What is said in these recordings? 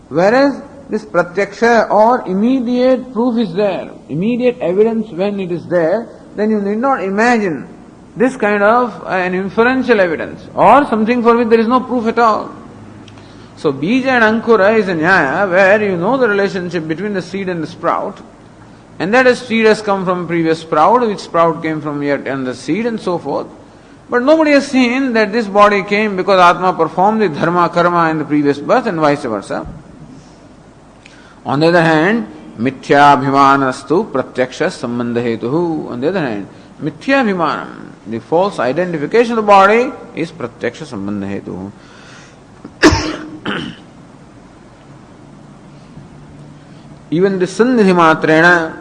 Whereas this pratyaksha or immediate proof is there, immediate evidence when it is there, then you need not imagine this kind of an inferential evidence or something for which there is no proof at all. So bija and ankura is a nyaya where you know the relationship between the seed and the sprout, and that seed has come from previous sprout, which sprout came from yet another seed, and so forth. But nobody has seen that this body came because Atma performed the dharma, karma in the previous birth and vice versa. On the other hand, mithya abhimanastu pratyaksha sambandha hetuhu. On the other hand, mithya abhimanam, the false identification of the body, is pratyaksha sambandha hetuhu. Even the sannidhi matrena,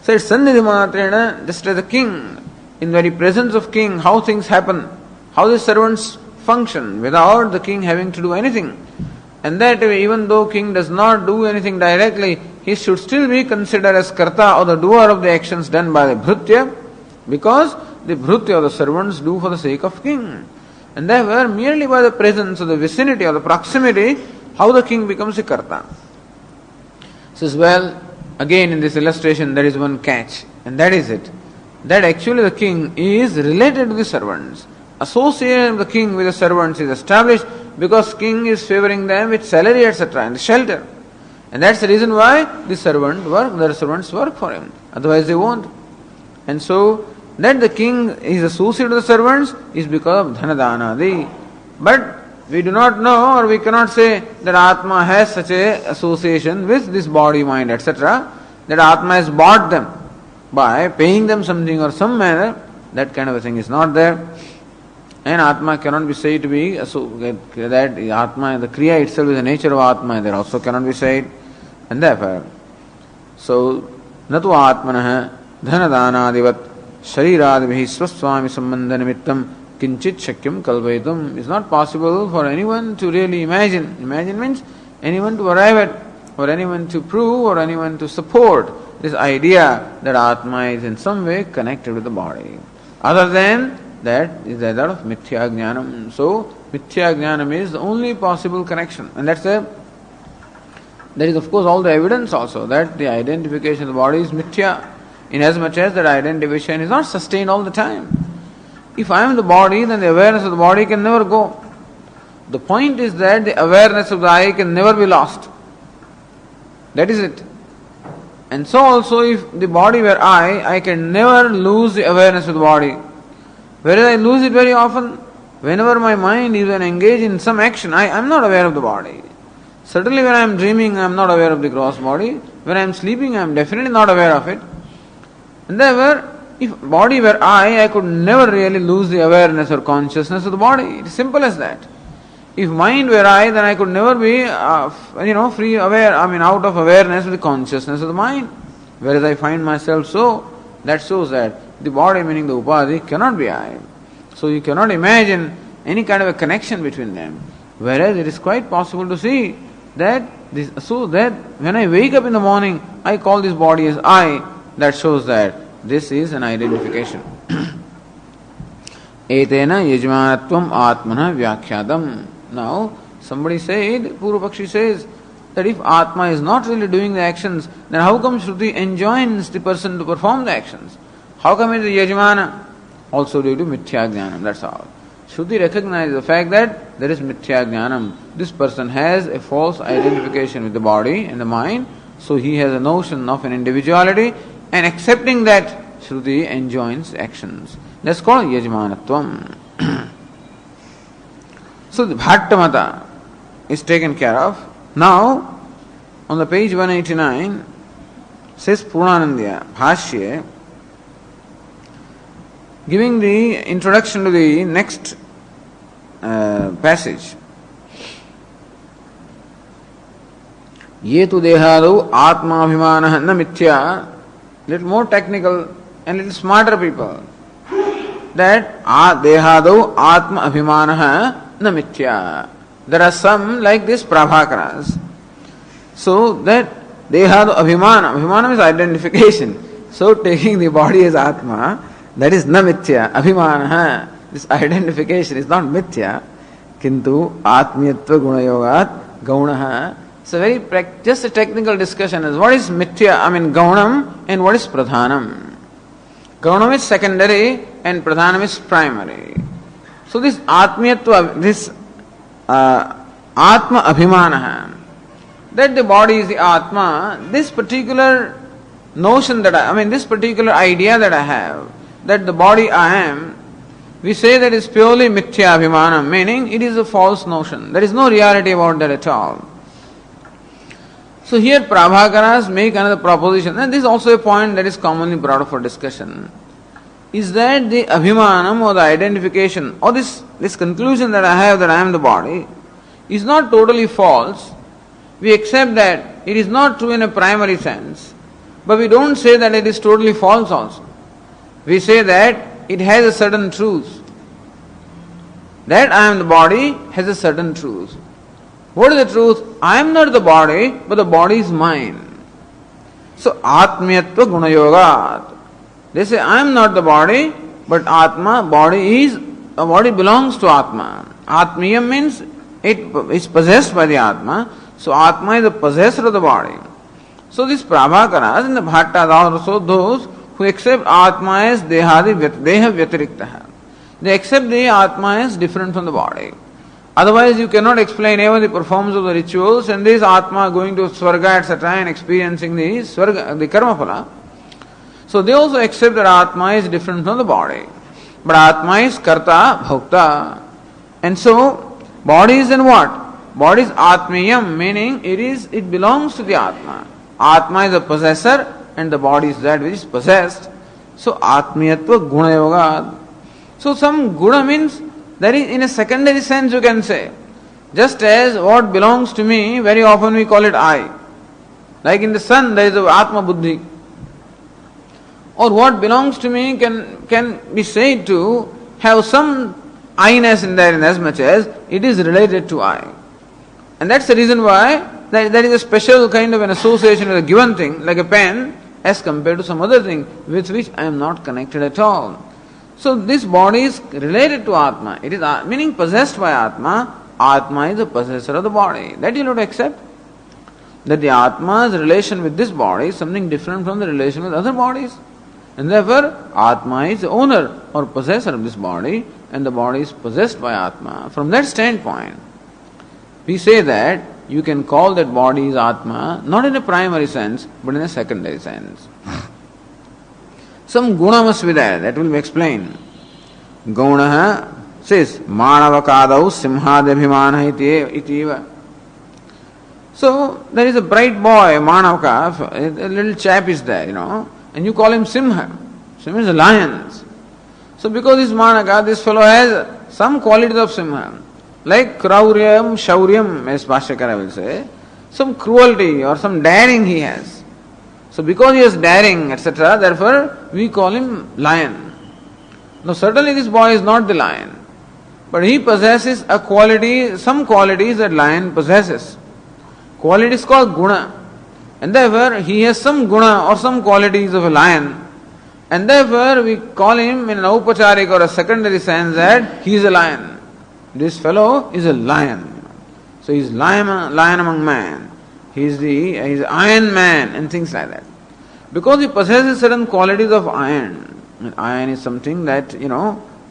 said sannidhi matrena, just as a king, in very presence of king, how things happen, how the servants function without the king having to do anything. And that even though king does not do anything directly, he should still be considered as karta or the doer of the actions done by the bhrutya, because the bhrutya or the servants do for the sake of king. And therefore, merely by the presence or the vicinity or the proximity, how the king becomes a karta. Says, well, again in this illustration there is one catch, and that is it. That actually the king is related to the servants. Association of the king with the servants is established because king is favoring them with salary, etc., and shelter. And that's the reason why the servants work for him. Otherwise they won't. And so, that the king is associated with the servants is because of dhanadanadi. But we do not know, or we cannot say that Atma has such a association with this body, mind, etc., that Atma has bought them by paying them something or some manner. That kind of a thing is not there. And Atma cannot be said to be, that Atma, the Kriya itself is the nature of Atma, there also cannot be said. And therefore, so, natu Atmanah dhanadhanadivat shariradibihi swaswami sambandha nimittam kinchit shakyam kalpaitum. It's not possible for anyone to really imagine. Imagine means anyone to arrive at, or anyone to prove, or anyone to support this idea that Atma is in some way connected with the body. Other than that is that of mithya jnanam. So, mithya jnanam is the only possible connection. And there is of course all the evidence also that the identification of the body is mithya, inasmuch as that identification is not sustained all the time. If I am the body, then the awareness of the body can never go. The point is that the awareness of the I can never be lost. That is it. And so also if the body were I can never lose the awareness of the body. Whereas I lose it very often. Whenever my mind is engaged in some action, I am not aware of the body. Certainly when I am dreaming, I am not aware of the gross body. When I am sleeping, I am definitely not aware of it. And therefore, if body were I could never really lose the awareness or consciousness of the body. It is simple as that. If mind were I, then I could never be, free aware, out of awareness of the consciousness of the mind. Whereas I find myself so, that shows that the body, meaning the upadhi, cannot be I. So you cannot imagine any kind of a connection between them. Whereas it is quite possible to see that when I wake up in the morning, I call this body as I. That shows that this is an identification. Etena yajmanatvam atmana vyakhyadam. Now, somebody said, Purvapakshi says, that if Atma is not really doing the actions, then how come Shruti enjoins the person to perform the actions? How come it is yajmana? Also due to mithya jnanam, that's all. Shruti recognizes the fact that there is mithya jnanam. This person has a false identification with the body and the mind, so he has a notion of an individuality, and accepting that, Shruti enjoins actions. That's called yajmanatvam. So the Bhattamata is taken care of. Now, on the page 189, says Purnanandya, Bhashya, giving the introduction to the next passage. Ye tu dehadu atma abhimanah na mithya. Little more technical and little smarter people. That dehadu atma abhimanah na mithya. There are some like this Prabhakaras. So that dehadu abhimana is identification. So taking the body as atma, that is na mithya, abhimana. This identification is not mithya, kintu atmiyatva gunayogat Gaunaha. It's a very just a technical discussion is what is mithya, gaunam, and what is pradhanam. Gaunam is secondary and pradhanam is primary. So this atmiyatva, this atma abhimana, that the body is the atma, this particular notion that this particular idea that I have, that the body I am, we say that is purely mithya abhimana, meaning it is a false notion. There is no reality about that at all. So here Prabhakaras make another proposition, and this is also a point that is commonly brought up for discussion, is that the abhimanam or the identification or this conclusion that I have that I am the body is not totally false. We accept that it is not true in a primary sense, but we don't say that it is totally false also. We say that it has a certain truth. That I am the body has a certain truth. What is the truth? I am not the body, but the body is mine. So atmiyatva gunayogat. They say I am not the body, but Atma, body belongs to Atma. Atmiyam means it is possessed by the Atma. So Atma is the possessor of the body. So these Prabhakaras and the Bhattas are also those who accept Atma as deha vyatiriktaha. They accept the Atma as different from the body. Otherwise you cannot explain even the performance of the rituals and this Atma going to Swarga etc. and experiencing the karma phala. So they also accept that Atma is different from the body. But Atma is karta, bhokta. And so body is in what? Body is atmiyam, meaning it belongs to the Atma. Atma is the possessor and the body is that which is possessed. So atmiyatva guna yoga. So some guna means that is in a secondary sense you can say. Just as what belongs to me, very often we call it I. Like in the sun there is a Atma buddhi. Or what belongs to me can be said to have some I-ness in there in as much as it is related to I. And that's the reason why there is a special kind of an association with a given thing, like a pen, as compared to some other thing with which I am not connected at all. So this body is related to Atma. It is meaning possessed by Atma. Atma is the possessor of the body. That you have to accept. That the Atma's relation with this body is something different from the relation with other bodies. And therefore, Atma is the owner or possessor of this body, and the body is possessed by Atma. From that standpoint, we say that you can call that body is Atma, not in a primary sense, but in a secondary sense. Some guna must be there, that will be explained. Guna says, Manavakadau simhadabhimana itiva. So, there is a bright boy, Manavaka, a little chap is there, and you call him Simha. Simha is a lion. So because this Manaka, this fellow has some qualities of Simha. Like Krauryam, Shauryam, as Bhashyakara will say, some cruelty or some daring he has. So because he has daring, etc., therefore we call him lion. Now certainly this boy is not the lion, but he possesses a quality, some qualities that lion possesses. Quality is called guna. And therefore he has some guna or some qualities of a lion. And therefore we call him in an aupacharik or a secondary sense that he is a lion. This fellow is a lion. So he is lion among men. He is iron man and things like that. Because he possesses certain qualities of iron. And iron is something that,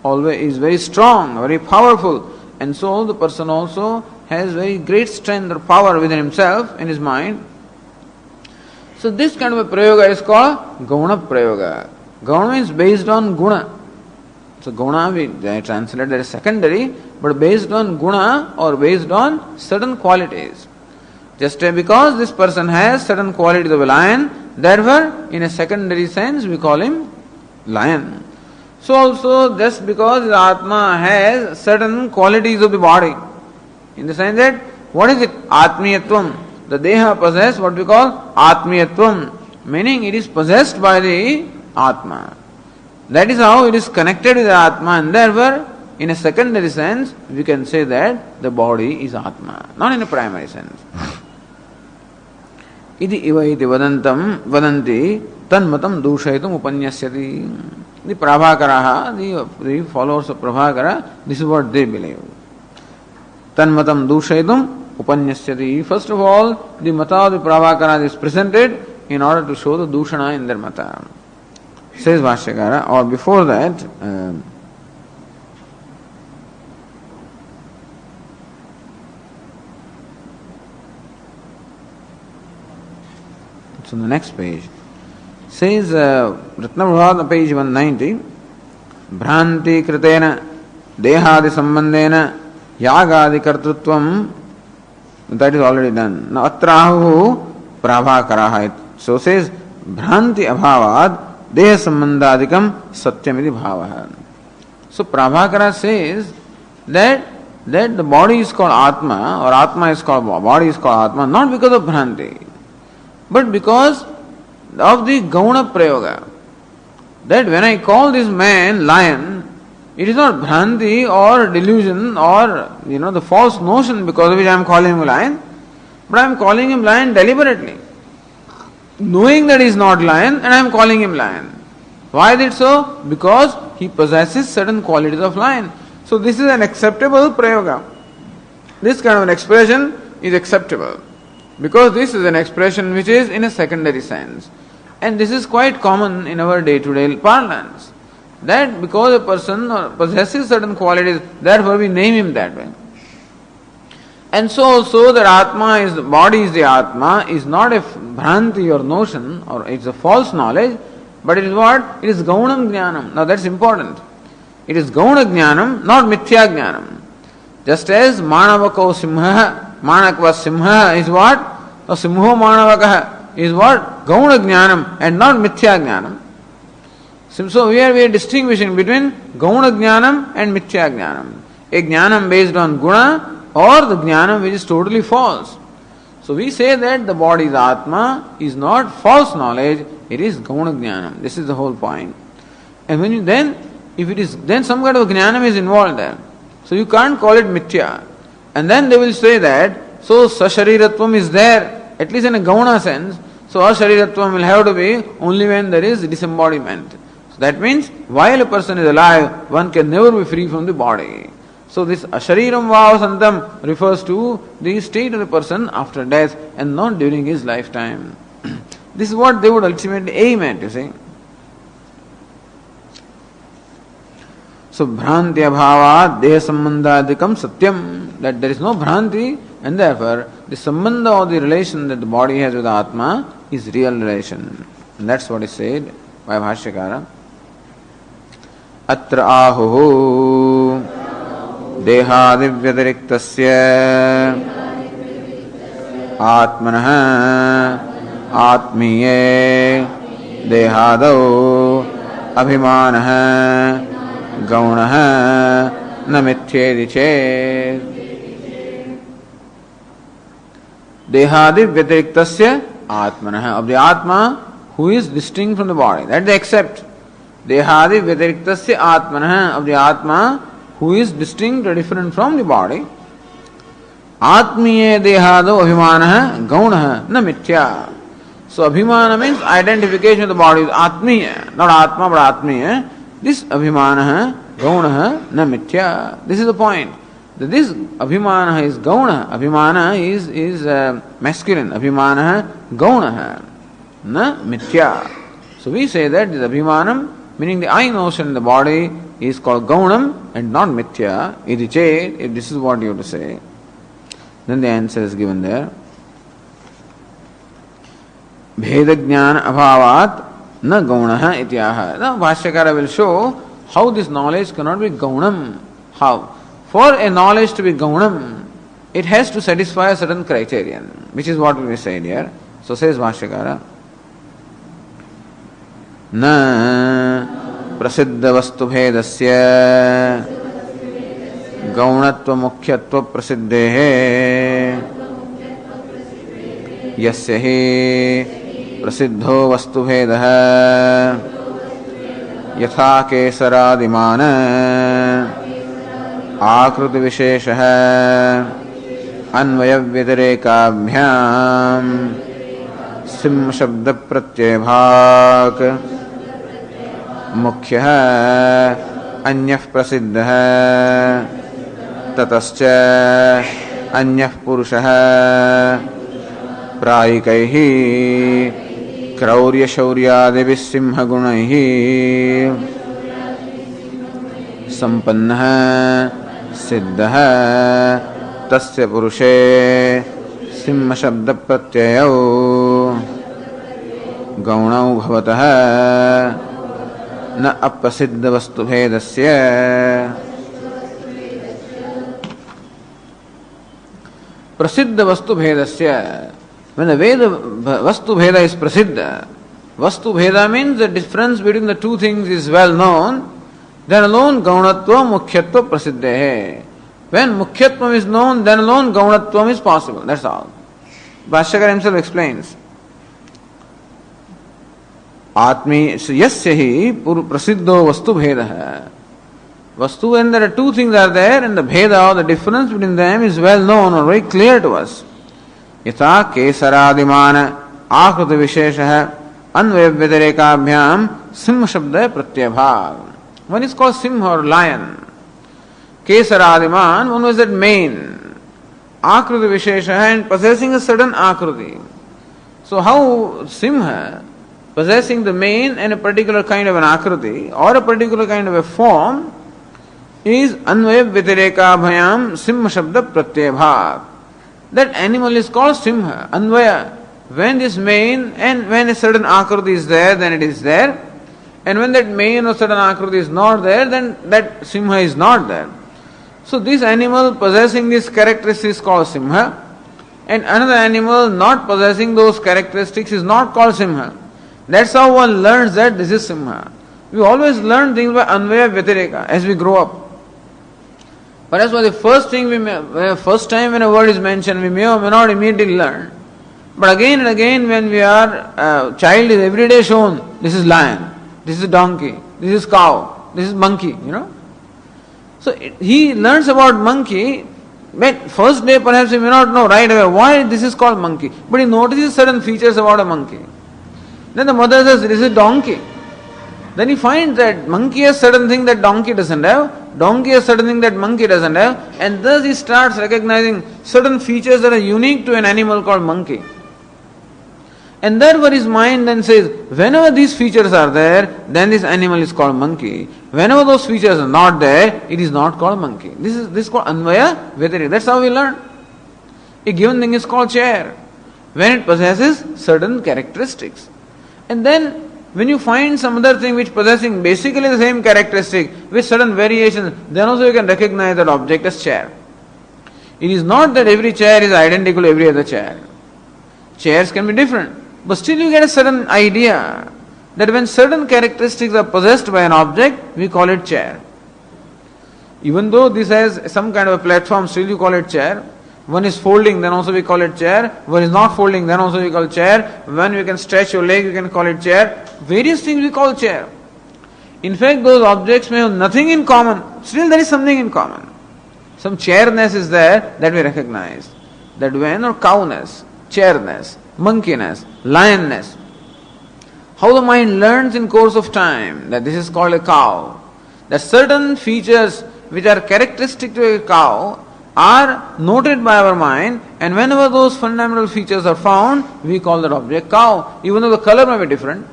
always is very strong, very powerful. And so the person also has very great strength or power within himself, in his mind. So this kind of a prayoga is called Gauna Prayoga. Gauna means based on guna. So guna we translate as secondary, but based on guna or based on certain qualities. Just because this person has certain qualities of a lion, therefore in a secondary sense we call him lion. So also just because the Atma has certain qualities of the body, in the sense that what is it? Atmiyatvam. The Deha possess what we call Atmiyatvam, meaning it is possessed by the Atma. That is how it is connected with the Atma, and therefore, in a secondary sense, we can say that the body is Atma, not in a primary sense. Iti iva iti vadanti tanmatam dushayitum upanyasyati. The Prabhakaraha, the followers of Prabhakara, this is what they believe. Tanmatam dushayitum Upanyashyati. First of all, the mata of the Pravakara is presented in order to show the Dushana in their mata. Says Vashyakara, or before that, it's on the next page. Says Ratnaprabha, page 190, Bhranti Kritena Dehadi Sambandena Yagadi Kartrutvam. That is already done. Now Atrahu Prabhakaraha. So says Bhranti Abhavad Deha Sambandadikam Satyamiti Bhavaha. So Prabhakara says that the body is called Atma, or Atma is called body is called Atma, not because of Bhranti, but because of the Gauna Prayoga. That when I call this man lion, it is not Bhranti or delusion or the false notion because of which I am calling him lion, but I am calling him lion deliberately, knowing that he is not lion, and I am calling him lion. Why is it so? Because he possesses certain qualities of lion. So this is an acceptable prayoga. This kind of an expression is acceptable because this is an expression which is in a secondary sense. And this is quite common in our day-to-day parlance. That because a person possesses certain qualities, therefore we name him that way. And so also that Atma is the body is the Atma is not a Bhranti or notion, or it's a false knowledge, but it is what? It is Gaunam Jnanam. Now that's important. It is Gauna Jnanam, not Mithya Jnanam. Just as Manavako Simha, Manakva Simha is what? Or Simho Manavakaha is what? Gauna Jnanam and not Mithya Jnanam. So here we are distinguishing between Gauna Jnanam and Mithya Jnanam. A Jnanam based on Guna or the Jnanam which is totally false. So we say that the body is Atma is not false knowledge, it is Gauna Jnanam. This is the whole point. And when you if it is, then some kind of Jnanam is involved there. So you can't call it Mithya. And then they will say that, so Sashariratvam is there, at least in a Gauna sense, so Ashariratvam will have to be only when there is disembodiment. So that means, while a person is alive, one can never be free from the body. So this Ashariram Vavasantam refers to the state of the person after death and not during his lifetime. This is what they would ultimately aim at, you see. So Bhranti Abhava Deha Sambandadikam Satyam, that there is no Bhranti, and therefore the Sambandha or the relation that the body has with Atma is real relation. And that's what is said by Bhashyakara. Atra ahuhu Dehadivyatariktasya Atmanah Atmiye Dehadau Abhimanah Gaunah na mithyedi chet. Dehadi vyatariktasya Atmanah, of the Atma who is distinct from the body. That they accept. Dehadi vyatariktasya Atmanah, of the Atma who is distinct or different from the body. Atmiye dehado abhimanah gaunah na mithya. So abhimana means identification of the body is Atmiya, not Atma but Atmiya. This abhimana gauna na mithya. This is the point. That this abhimana is gauna. Abhimana is masculine. Abhimana gauna na mithya. So we say that this abhimanam, meaning the I notion in the body, is called gaunam and not mithya. Iti chet, if this is what you have to say, then the answer is given there. Bheda jnana abhavat na gaunaha ityaha. Now Bhashyakara will show how this knowledge cannot be gaunam. How? For a knowledge to be gaunam, it has to satisfy a certain criterion, which is what will be said here. So says Bhashyakara, na prasiddha vastu bhedasya gaunatva mukhyatva prasiddhehe yasya hi प्रसिद्धो वस्तुभेदः यथा केसरादिमान आकृति विशेषः अन्वय व्यतिरेकाभ्याम सिंह शब्द प्रत्ययभाग मुख्यः अन्यः प्रसिद्धः ततश्च अन्यः पुरुषः प्रायिकैः क्रौर्यशौर्यादिभिः सिंहगुणैः सम्पन्नः सिद्धः तस्य पुरुषे सिंहशब्दप्रत्ययौ गौणौ भवतः न अप्रसिद्धवस्तुभेदस्य प्रसिद्धवस्तुभेदस्य. When the Veda Vastubheda is prasiddha, Vastubheda means the difference between the two things is well known, then alone Gaunatva Mukhyatva Prasiddha. When Mukhyatvam is known, then alone Gaunatvam is possible. That's all. Bhashyakar himself explains. Atmi yasya hi prasiddho Vastubheda. Vastu, when there are two things are there, and the Bheda, the difference between them is well known or very clear to us. यथा केसरादिमान आकृत विशेषः अन्वय व्यतिरेकाभ्याम सिंह शब्द प्रत्यभाव. One is called Simha or lion. Kesaradiman, one was that mane. Akruti Vishesha, and possessing a certain Akruti. So how Simha, possessing the mane and a particular kind of an Akruti or a particular kind of a form, is Anvaya Vyatireka Bhayam Simha Shabda Pratyabhav. That animal is called Simha, Anvaya. When this mane and when a certain Akruti is there, then it is there. And when that mane or certain Akruti is not there, then that Simha is not there. So this animal possessing these characteristics is called Simha, and another animal not possessing those characteristics is not called Simha. That's how one learns that this is Simha. We always learn things by Anvaya Vyatireka as we grow up. But that's why the first time when a word is mentioned, we may or may not immediately learn. But again and again, when we are, child is every day shown, this is lion, this is donkey, this is cow, this is monkey, So he learns about monkey, but first day perhaps he may not know right away why this is called monkey. But he notices certain features about a monkey. Then the mother says, this is donkey. Then he finds that monkey has certain thing that donkey doesn't have, donkey has certain thing that monkey doesn't have, and thus he starts recognizing certain features that are unique to an animal called monkey. And therefore his mind then says, whenever these features are there, then this animal is called monkey. Whenever those features are not there, it is not called monkey. This is called Anvaya Vyatireka. That's how we learn. A given thing is called chair, when it possesses certain characteristics. And then when you find some other thing which possessing basically the same characteristic with certain variations, then also you can recognize that object as chair. It is not that every chair is identical to every other chair. Chairs can be different, but still you get a certain idea that when certain characteristics are possessed by an object, we call it chair. Even though this has some kind of a platform, still you call it chair. One is folding, then also we call it chair. One is not folding, then also we call it chair. When you can stretch your leg, you can call it chair. Various things we call chair. In fact, those objects may have nothing in common. Still there is something in common. Some chairness is there that we recognize. That when or cowness, chairness, monkeyness, lionness. How the mind learns in course of time that this is called a cow. That certain features which are characteristic to a cow are noted by our mind, and whenever those fundamental features are found, we call that object cow. Even though the color may be different,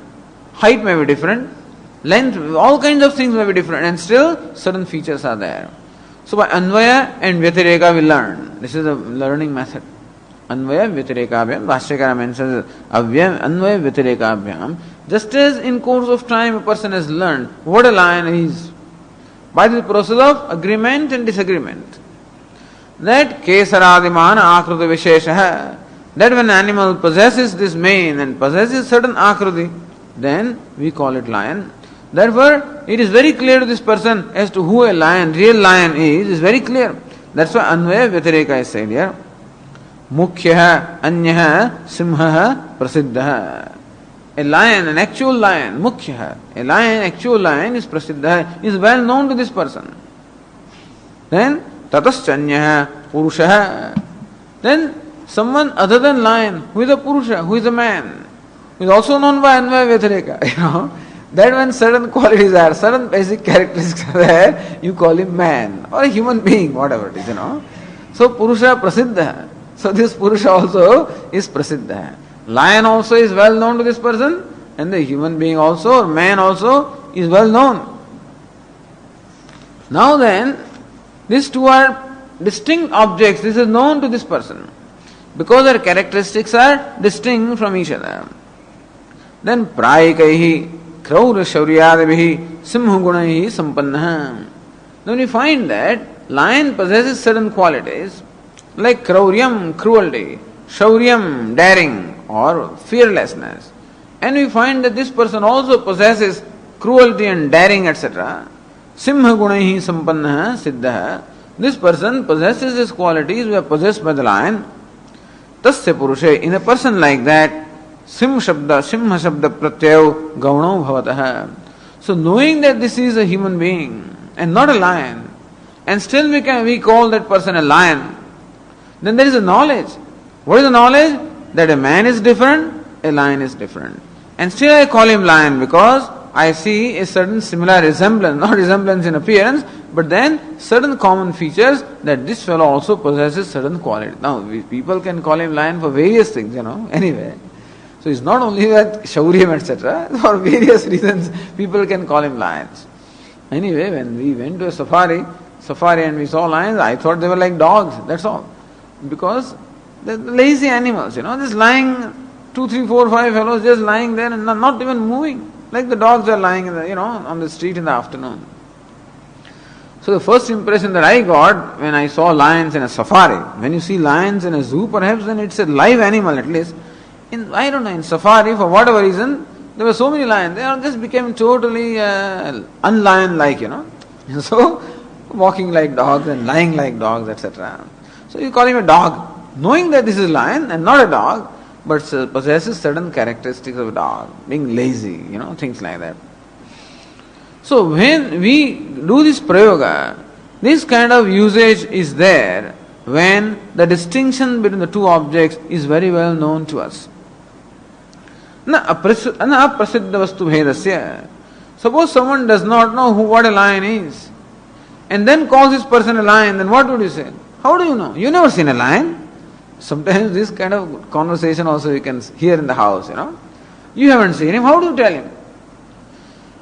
height may be different, length, all kinds of things may be different, and still certain features are there. So by Anvaya and Vyatireka we learn. This is the learning method. Anvaya Vyatirekaabhyam, Bhashyakara mentions Anvaya Vyatirekaabhyam. Just as in course of time a person has learned what a lion is, by the process of agreement and disagreement. That Kesaradimana Akruti Vishesha, that when an animal possesses this mane and possesses certain Akruti, then we call it lion. Therefore, it is very clear to this person as to who a lion, real lion is very clear. That's why Anvaya Vyatireka is said here. Mukhyaha Anyaha Simhaha Prasiddha. A lion, an actual lion, Mukhyaha, a lion, actual lion is Prasiddha, is well known to this person. Then Tataschanyaha Purushaha. Then someone other than lion, who is a Purusha, who is a man, who is also known by Anvaya Vyatireka. That when certain qualities are, certain basic characteristics are there, you call him man or a human being, whatever it is, So So Purusha Prasiddha. So this Purusha also is Prasiddha. Lion also is well known to this person, and the human being also, or man also, is well known. Now then, these two are distinct objects. This is known to this person, because their characteristics are distinct from each other. Then Prayikaihi, Kraura Shauryadavihi, Simha Gunahi Sampannaha. Then we find that lion possesses certain qualities, like Krauryam, cruelty, Shauryam, daring or fearlessness. And we find that this person also possesses cruelty and daring, etc. Simha Gunahi Sampannaha Siddha. This person possesses these qualities which are possessed by the lion. Tasya Purushe, in a person like that, Simha Shabda Pratyayo Gaunam Bhavataha. So knowing that this is a human being and not a lion, and still we call that person a lion, then there is a knowledge. What is the knowledge? That a man is different, a lion is different. And still I call him lion because I see a certain similar resemblance, not resemblance in appearance, but then certain common features that this fellow also possesses certain qualities. Now, people can call him lion for various things, anyway. So it's not only that Shauryam, etc. For various reasons, people can call him lions. Anyway, when we went to a safari and we saw lions, I thought they were like dogs, that's all. Because they're lazy animals, just lying, 2, 3, 4, 5 fellows just lying there and not even moving. Like the dogs are lying in the, on the street in the afternoon. So the first impression that I got when I saw lions in a safari, when you see lions in a zoo perhaps, then it's a live animal at least. In safari, for whatever reason, there were so many lions, they all just became totally unlion-like, So, walking like dogs and lying like dogs, etc. So you call him a dog, knowing that this is a lion and not a dog, but possesses certain characteristics of a dog, being lazy, things like that. So when we do this prayoga, this kind of usage is there when the distinction between the two objects is very well known to us. Suppose someone does not know what a lion is, and then calls this person a lion, then what would you say? How do you know? You never seen a lion. Sometimes this kind of conversation also you can hear in the house, You haven't seen him, how do you tell him?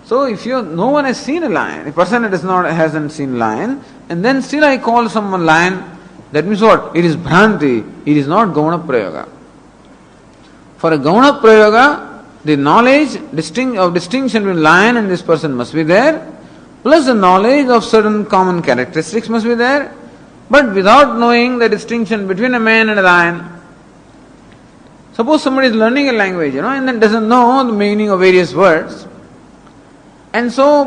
So if no one has seen a lion, a person that hasn't seen a lion, and then still I call someone lion, that means what? It is Bhranti, it is not Gauna Prayoga. For a Gauna Prayoga, the knowledge of distinction between lion and this person must be there, plus the knowledge of certain common characteristics must be there, but without knowing the distinction between a man and a lion. Suppose somebody is learning a language, and then doesn't know the meaning of various words. And so,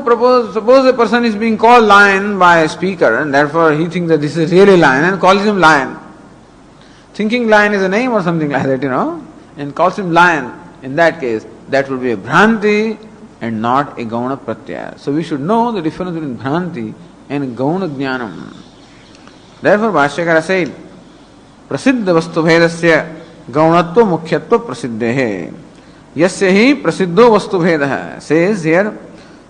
suppose a person is being called lion by a speaker, and therefore he thinks that this is really lion and calls him lion. Thinking lion is a name or something like that, and calls him lion. In that case, that will be a Bhranti and not a Gauna Pratyaya. So we should know the difference between Bhranti and Gauna Jnanam. Therefore, Bhashyakara said, Prasiddha Vastu Bhedasya Gaunatva Mukhyatva Prasiddehe. Yasya hi Prasiddho Vastu Bhedaha. Says here,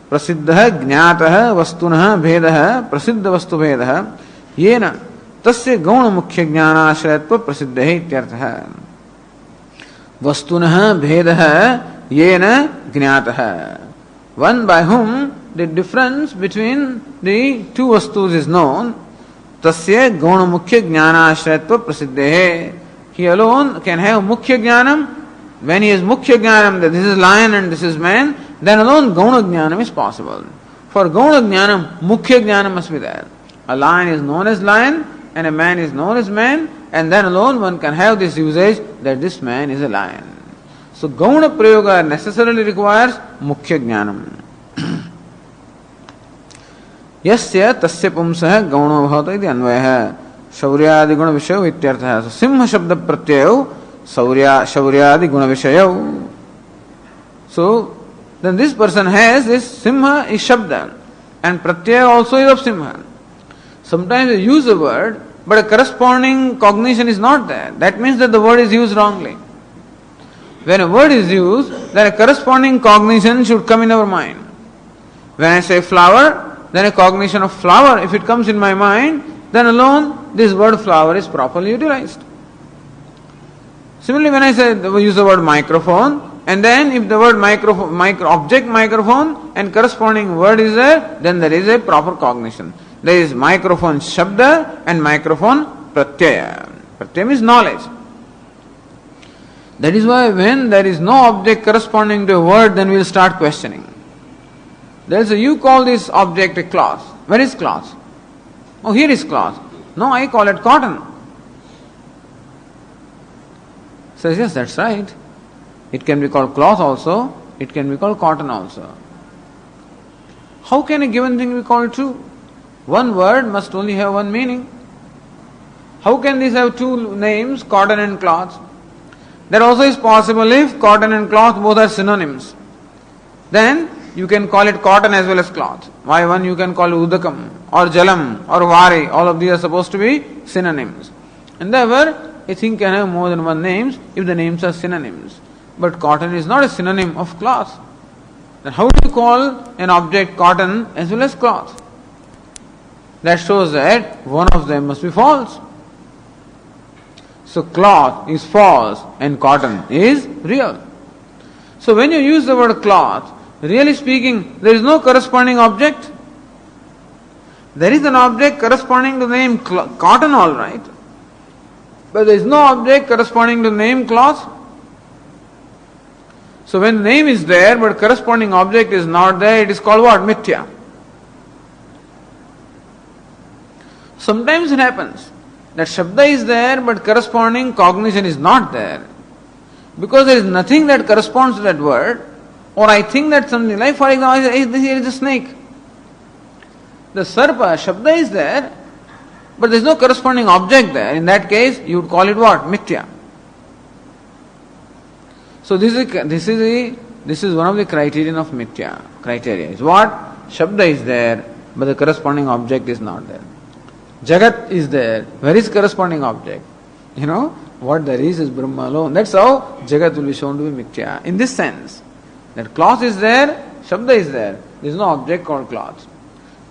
Prasiddha Jnatah Vastunah Bhedaha Prasiddha Vastu Bhedaha Yena Tasya Gauna Mukhya Jnanashrayatva Prasiddehe Ityartha. Vastunah Bhedaha Yena Jnatah. One by whom the difference between the two vastus is known, Tasya Gauna Mukhya Jnanashrayatva Prasiddehe. He alone can have Mukhya Jnanam. When he has Mukhya Jnanam, that this is lion and this is man, then alone Gauna Jnanam is possible. For Gauna Jnanam, Mukhya Jnanam must be there. A lion is known as lion and a man is known as man, and then alone one can have this usage that this man is a lion. So Gauna Prayoga necessarily requires Mukhya Jnanam. Yasya tasya pumsah Gauna bhavata iti anvayah Shaurya guna vishayo ityartha. So Simha Shabda Pratyayo Shaurya guna vishayo. So then this person has this Simha is Shabda and Pratyaya also is of Simha. Sometimes they use a word but a corresponding cognition is not there. That means that the word is used wrongly. When a word is used, then a corresponding cognition should come in our mind. When I say flower, then a cognition of flower, if it comes in my mind, then alone this word flower is properly utilized. Similarly, when I say we use the word microphone, and then if the word object microphone and corresponding word is there, then there is a proper cognition. There is microphone shabda and microphone pratyaya. Pratyaya means knowledge. That is why when there is no object corresponding to a word, then we will start questioning. There is you call this object a cloth. Where is cloth? Oh, here is cloth. No, I call it cotton. Says, yes, that's right. It can be called cloth also, it can be called cotton also. How can a given thing be called true? One word must only have one meaning. How can this have two names, cotton and cloth? That also is possible if cotton and cloth both are synonyms. Then you can call it cotton as well as cloth. Why one you can call udakam or jalam or vari, all of these are supposed to be synonyms. And therefore, a thing can have more than one names if the names are synonyms. But cotton is not a synonym of cloth. Then how do you call an object cotton as well as cloth? That shows that one of them must be false. So cloth is false and cotton is real. So when you use the word cloth, really speaking, there is no corresponding object. There is an object corresponding to the name cotton, all right. But there is no object corresponding to the name cloth. So when the name is there but corresponding object is not there, it is called what? Mithya. Sometimes it happens that Shabda is there but corresponding cognition is not there. Because there is nothing that corresponds to that word, or I think that something like, for example, here is a snake. The Sarpa, Shabda is there, but there is no corresponding object there. In that case, you would call it what? Mithya. So this is one of the criterion of Mithya. Criteria is what? Shabda is there, but the corresponding object is not there. Jagat is there. Where is corresponding object? What there is Brahma alone. That's how Jagat will be shown to be Mithya. In this sense, that cloth is there, Shabda is there. There is no object called cloth.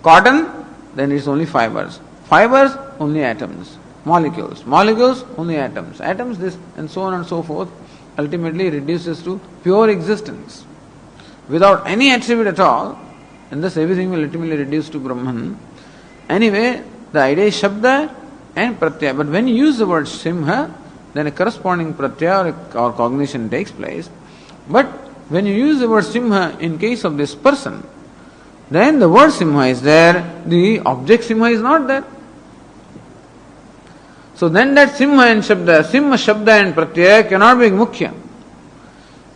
Cotton, then it is only fibers. Fibers, only atoms. Molecules. Molecules, only atoms. Atoms, this, and so on and so forth, ultimately reduces to pure existence. Without any attribute at all, and thus everything will ultimately reduce to Brahman. Anyway, the idea is Shabda and Pratyaya. But when you use the word Simha, then a corresponding Pratyaya or cognition takes place. But when you use the word Simha in case of this person, then the word Simha is there, the object Simha is not there. So then that Simha and Shabda, Simha, Shabda and Pratyaya cannot be Mukhya.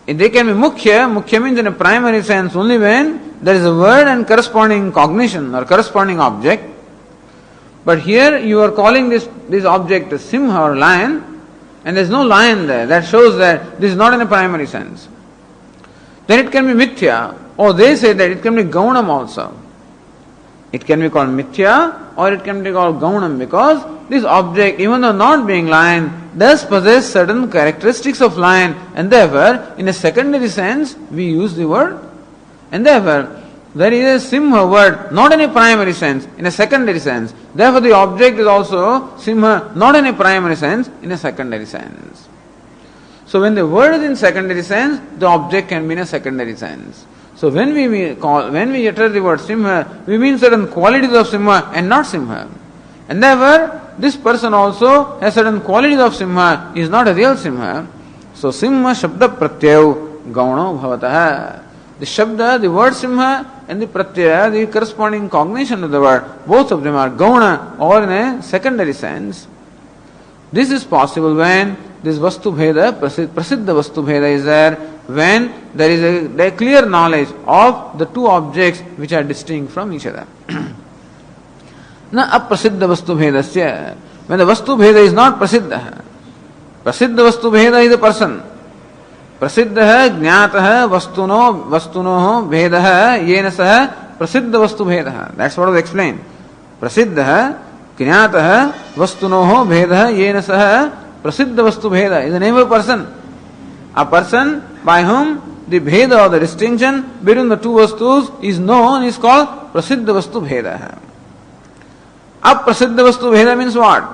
If they can be Mukhya, Mukhya means in a primary sense only when there is a word and corresponding cognition or corresponding object. But here you are calling this object a Simha or lion, and there is no lion there. That shows that this is not in a primary sense. Then it can be Mithya, or they say that it can be Gaunam also. It can be called Mithya or it can be called Gaunam because this object, even though not being lion, does possess certain characteristics of lion, and therefore in a secondary sense we use the word. And therefore there is a Simha word not in a primary sense, in a secondary sense. Therefore the object is also Simha not in a primary sense, in a secondary sense. So when the word is in secondary sense, the object can be in a secondary sense. So when we utter the word Simha, we mean certain qualities of Simha and not Simha. And therefore, this person also has certain qualities of Simha, is not a real Simha. So Simha Shabda Pratyaya Gauno Bhavataha. The Shabda, the word Simha, and the Pratyaya, the corresponding cognition of the word, both of them are Gauna or in a secondary sense. This is possible when this Vastu Bheda, Prasiddha Vastu Bheda is there, when there is a clear knowledge of the two objects which are distinct from each other. Na aprasiddha Vastu Bhedasya. When the Vastu Bheda is not Prasiddha. Prasiddha Vastu Bheda is a person. Prasiddha Jnataha Vastuno Bhedaha Yena Saha Prasiddha Vastu Bhedaha. That's what was explained. Prasiddha Jnataha Vastuno Bhedaha Yena Saha Prasiddha Vastu Bheda is the name of a person. A person by whom the Bheda or the distinction between the two Vastus is known is called Prasiddha Vastu Bheda. Aprasiddha vastu bheda means what?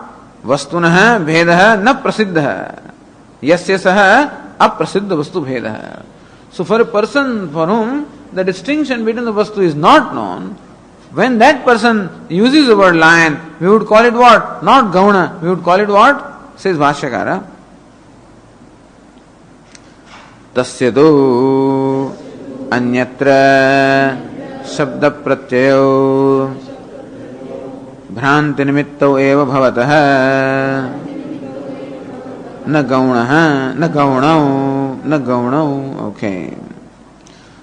Vastunah bhedah na prasiddha. Yasya saha aprasiddha vastu bhedah. So for a person for whom the distinction between the vastu is not known, when that person uses the word lion, we would call it what? Not gauna. We would call it what? Says Bhashyakara. Tasya tu anyatra shabda pratyayo भ्रांति निमित्तौ एव भवतः न गौणः न गौणौ. Okay.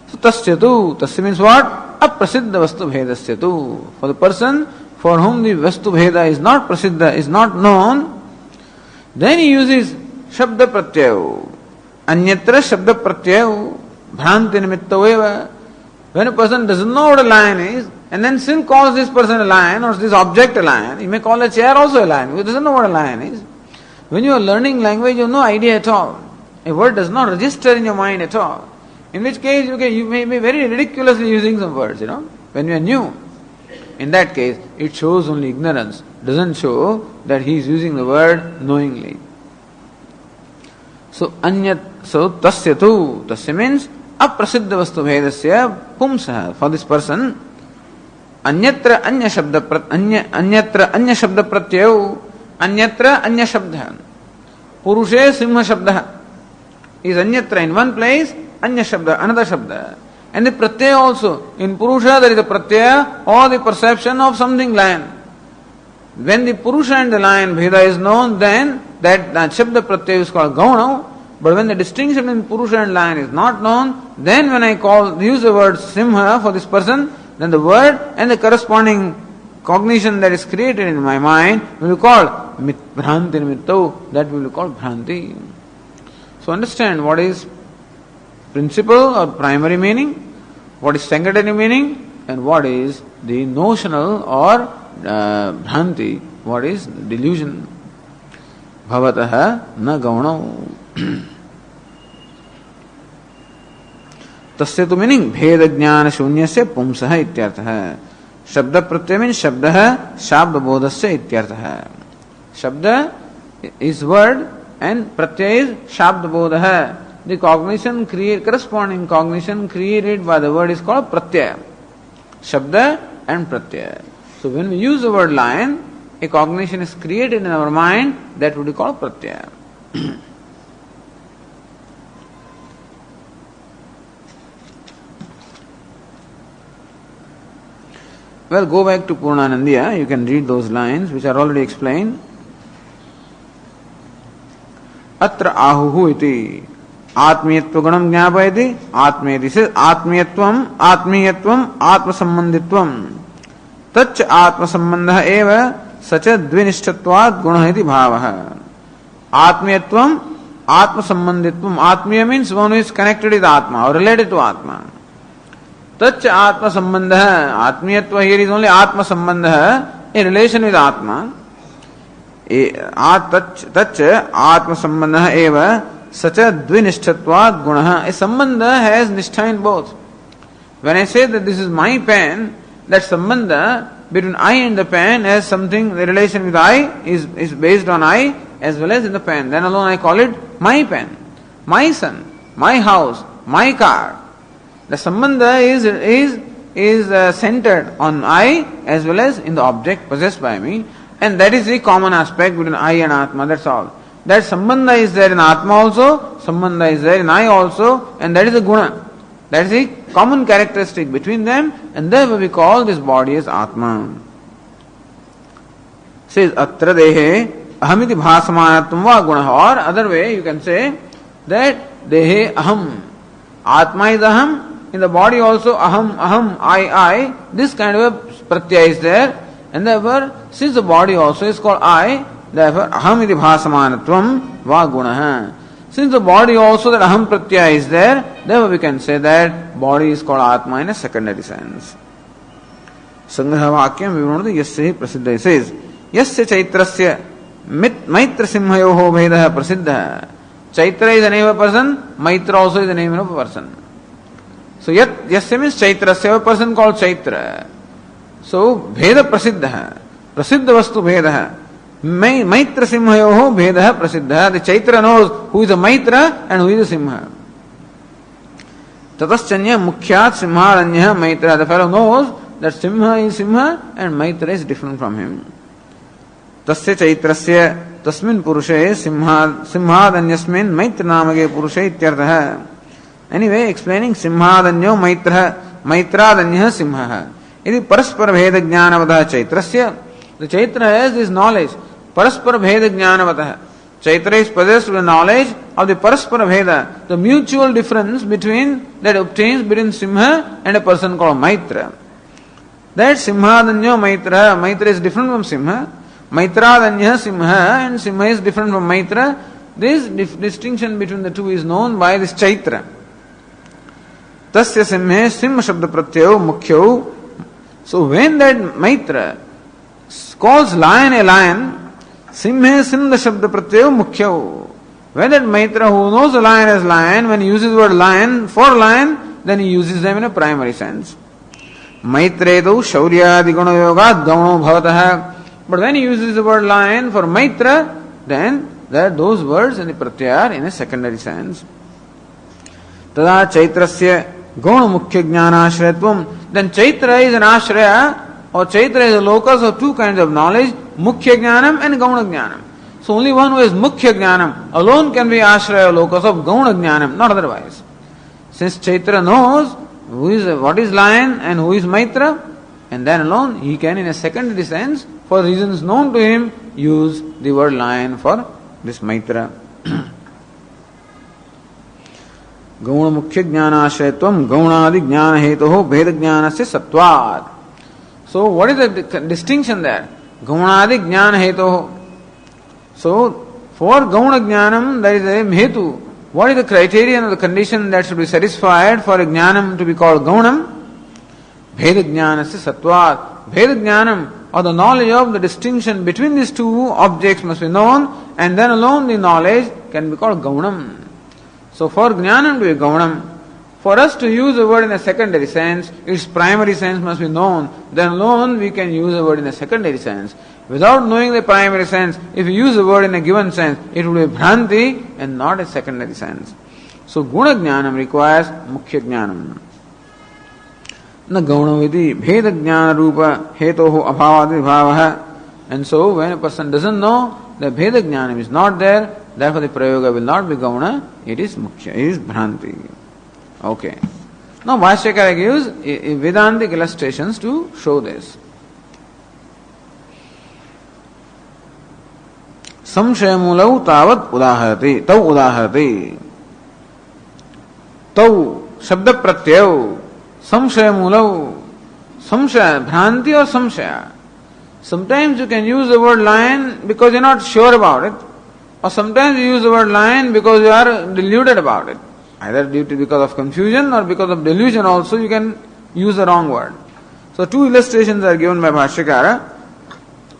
So tasya tu, tasya means what? Aprasiddha vastu bhedasya tu. For the person for whom the vastu bheda is not prasiddha, is not known, then he uses shabda pratyayo. Anyatra shabda pratyayo bhranti nimittau eva. When a person doesn't know what a lion is, and then still calls this person a lion or this object a lion, he may call a chair also a lion, he doesn't know what a lion is. When you are learning language, you have no idea at all. A word does not register in your mind at all. In which case, you may be very ridiculously using some words, when you are new. In that case, it shows only ignorance, doesn't show that he is using the word knowingly. So, tasya tu, tasya means aprasiddha vastu bhedasya pumsah. For this person, anyatra anya shabda pratyayo, anyatra anya shabda. Purushe simha shabda is anyatra in one place, anya shabda, another shabda. And the pratyaya also. In Purusha there is a pratyaya or the perception of something lion. When the Purusha and the lion bheda is known, then that shabda pratyaya is called gauna. But when the distinction in Purusha and lion is not known, then when I use the word simha for this person, then the word and the corresponding cognition that is created in my mind will be called bhranti nimittau. That will be called bhranti. So understand what is principal or primary meaning, what is secondary meaning, and what is the notional or bhranti, what is delusion. Bhavatah na gaunau. तस्य तो meaning भेद ज्ञान शून्य से पुंसः इत्यर्थः. शब्द प्रत्यय means शब्दः शाब्द बोधस्य इत्यर्थः. शब्द is word and pratyaya is shabd bodha. The cognition corresponding cognition created by the word is called pratyaya. Shabda and pratyaya. So when we use the word lion, a cognition is created in our mind, that would be called pratyaya. Well, go back to Purnanandiya, you can read those lines which are already explained. Atra ahuhu iti atmiyatva gunam jnapayati atmiyati says atmiyatvam atma sambandhitvam tach atma sambandha eva sacha dvinishtatvat gunah iti bhavah. Atmiyatvam atma sambandhitvam. Atmiya means one who is connected with Atma or related to Atma. Tach atma sambandha. Atmiyatva here is only atma sambandha, a relation with Atma. Tach atma sambandha eva sacha dvinishtatvat gunah. A sambandha has nishtha in both. When I say that this is my pen, that sambandha between I and the pen has something, the relation with I is based on I as well as in the pen. Then alone I call it my pen, my son, my house, my car. The sambandha is centered on I as well as in the object possessed by me, and that is the common aspect between I and Atma, that's all. That sambandha is there in Atma also, sambandha is there in I also, and that is a guna. That is the common characteristic between them, and therefore we call this body as Atma. Says atra dehe ahamiti bhasamanatvam va guna. Or other way you can say that dehe aham. Atma is aham. In the body also aham, I. This kind of a pratyaya is there, and therefore since the body also is called I, therefore aham iti bhasamanatvam va gunaha. Since the body also that aham pratyaya is there, therefore we can say that body is called Atma in a secondary sense. Sangraha vakyam vivanati yasya hi prasiddha. Says yasya chaitrasya maitra simhayoho bhedah prasiddha. Chaitra is the name of a person, Maitra also is the name of a person. So yasya means chaitrasya, a person called Chaitra. So bheda prasiddha. prasiddha vastu bhedah. Maitra simhayoho bhedah prasiddha. The Chaitra knows who is a Maitra and who is a Simha. Tataschanya mukhyat simharanya Maitra. The fellow knows that Simha is Simha and Maitra is different from him. Tasya Chaitrasya tasmin purushe simhadanyasmin Maitra namage purushe ityartha. Anyway, explaining Simhadanyo Maitradanya Simha. Iti Paraspara Bheda Jnanavataha Chaitrasya. The Chaitra has this knowledge. Paraspara Bheda Jnanavataha. Chaitra is possessed with the knowledge of the Paraspara Bheda, the mutual difference that obtains between Simha and a person called Maitra. That Simhadanyo Maitra is different from Simha. Maitradanya Simha, and Simha is different from Maitra. This distinction between the two is known by this Chaitra. Tasya Simhe Simha Shabda Pratyao Mukhyau. So when that Maitra calls lion a lion, Simhe Simha Shabda Pratyao Mukhyau. When that Maitra who knows a lion as lion, when he uses the word lion for lion, then he uses them in a primary sense. Maitredu Shaurya Diguna Yoga Gauno Bhavataha. But when he uses the word lion for Maitra, then those words and the pratyaya are in a secondary sense. Tada Chaitrasya Gauna Mukhya Jnana Ashrayatvam. Then Chaitra is an Ashraya, or Chaitra is a locus of two kinds of knowledge, Mukhya Jnanam and Gauna Jnanam. So only one who is Mukhya Jnanam alone can be Ashraya, locus of Gauna Jnanam, not otherwise. Since Chaitra knows what is lion and who is Maitra, and then alone he can, in a secondary sense, for reasons known to him, use the word lion for this Maitra. Gauna Mukhya Jnanashayatvam Gaunadi Jnana Hetoho Bheda Jnanasya Sattvat. So what is the distinction there? Gaunadi Jnana Hetoho. So for Gauna Jnanam there is a Hetu. What is the criterion or the condition that should be satisfied for a Jnanam to be called Gaunam? Bheda Jnanasya Sattvat. Bheda Jnanam, or the knowledge of the distinction between these two objects, must be known, and then alone the knowledge can be called Gaunam. So for Jnanam to be Gaunam, for us to use a word in a secondary sense, its primary sense must be known, then alone we can use a word in a secondary sense. Without knowing the primary sense, if you use a word in a given sense, it will be Bhranti and not a secondary sense. So Guna Jnanam requires Mukhya Jnanam. Na Gaunaviti Bheda Jnana Rupa Hetoho Abhavadi Bhavaha. And so when a person doesn't know, the Bheda Jnanam is not there, therefore the Prayoga will not be Gauna, it is Mukhya, it is Bhranti. Okay. Now Bhashyakara gives Vedantic illustrations to show this. Samshayamulau tavat udaharati, tau udaharati. Tau, Shabda Pratyau, Samshayamulau, Samshaya, Bhranti or Samshaya. Sometimes you can use the word lion because you are not sure about it, or sometimes you use the word lion because you are deluded about it. Either because of confusion or because of delusion also you can use the wrong word. So two illustrations are given by Bhashyakara.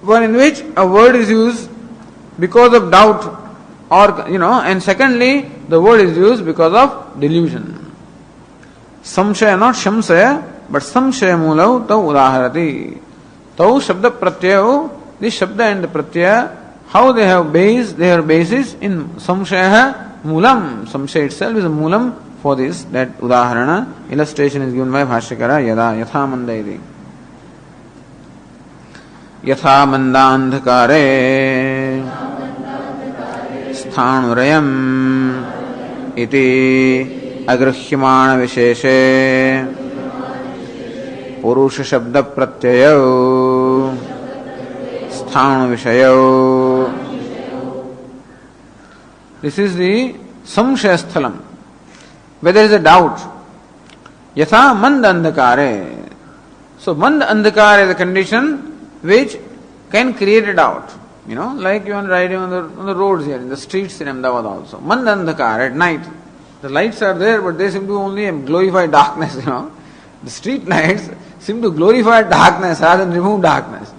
One in which a word is used because of doubt, or and secondly the word is used because of delusion. Samshaya, not Shamsaya, but Samshaya Mulau Tau Udaharati. Tau Shabda Pratyaya, this Shabda and the Pratyaya, how they have basis in Samshaya Mulam. Samshaya itself is a Mulam for this. That Udaharana illustration is given by Bhashyakara Yada Yatha Mandairi. Yatha Mandandhakare Sthanurayam Iti Agruhyamana Visheshe Purusha Shabda Pratyayo Sthanu Vishayo. This is the Samshaya Sthalam, where there is a doubt. Yatha Manda Andhakare. So Manda Andhakare is a condition which can create a doubt. Like you are riding on the roads here, in the streets in Ahmedabad also. Manda Andhakare, at night. The lights are there, but they seem to only glorify darkness, The street lights seem to glorify darkness rather than remove darkness.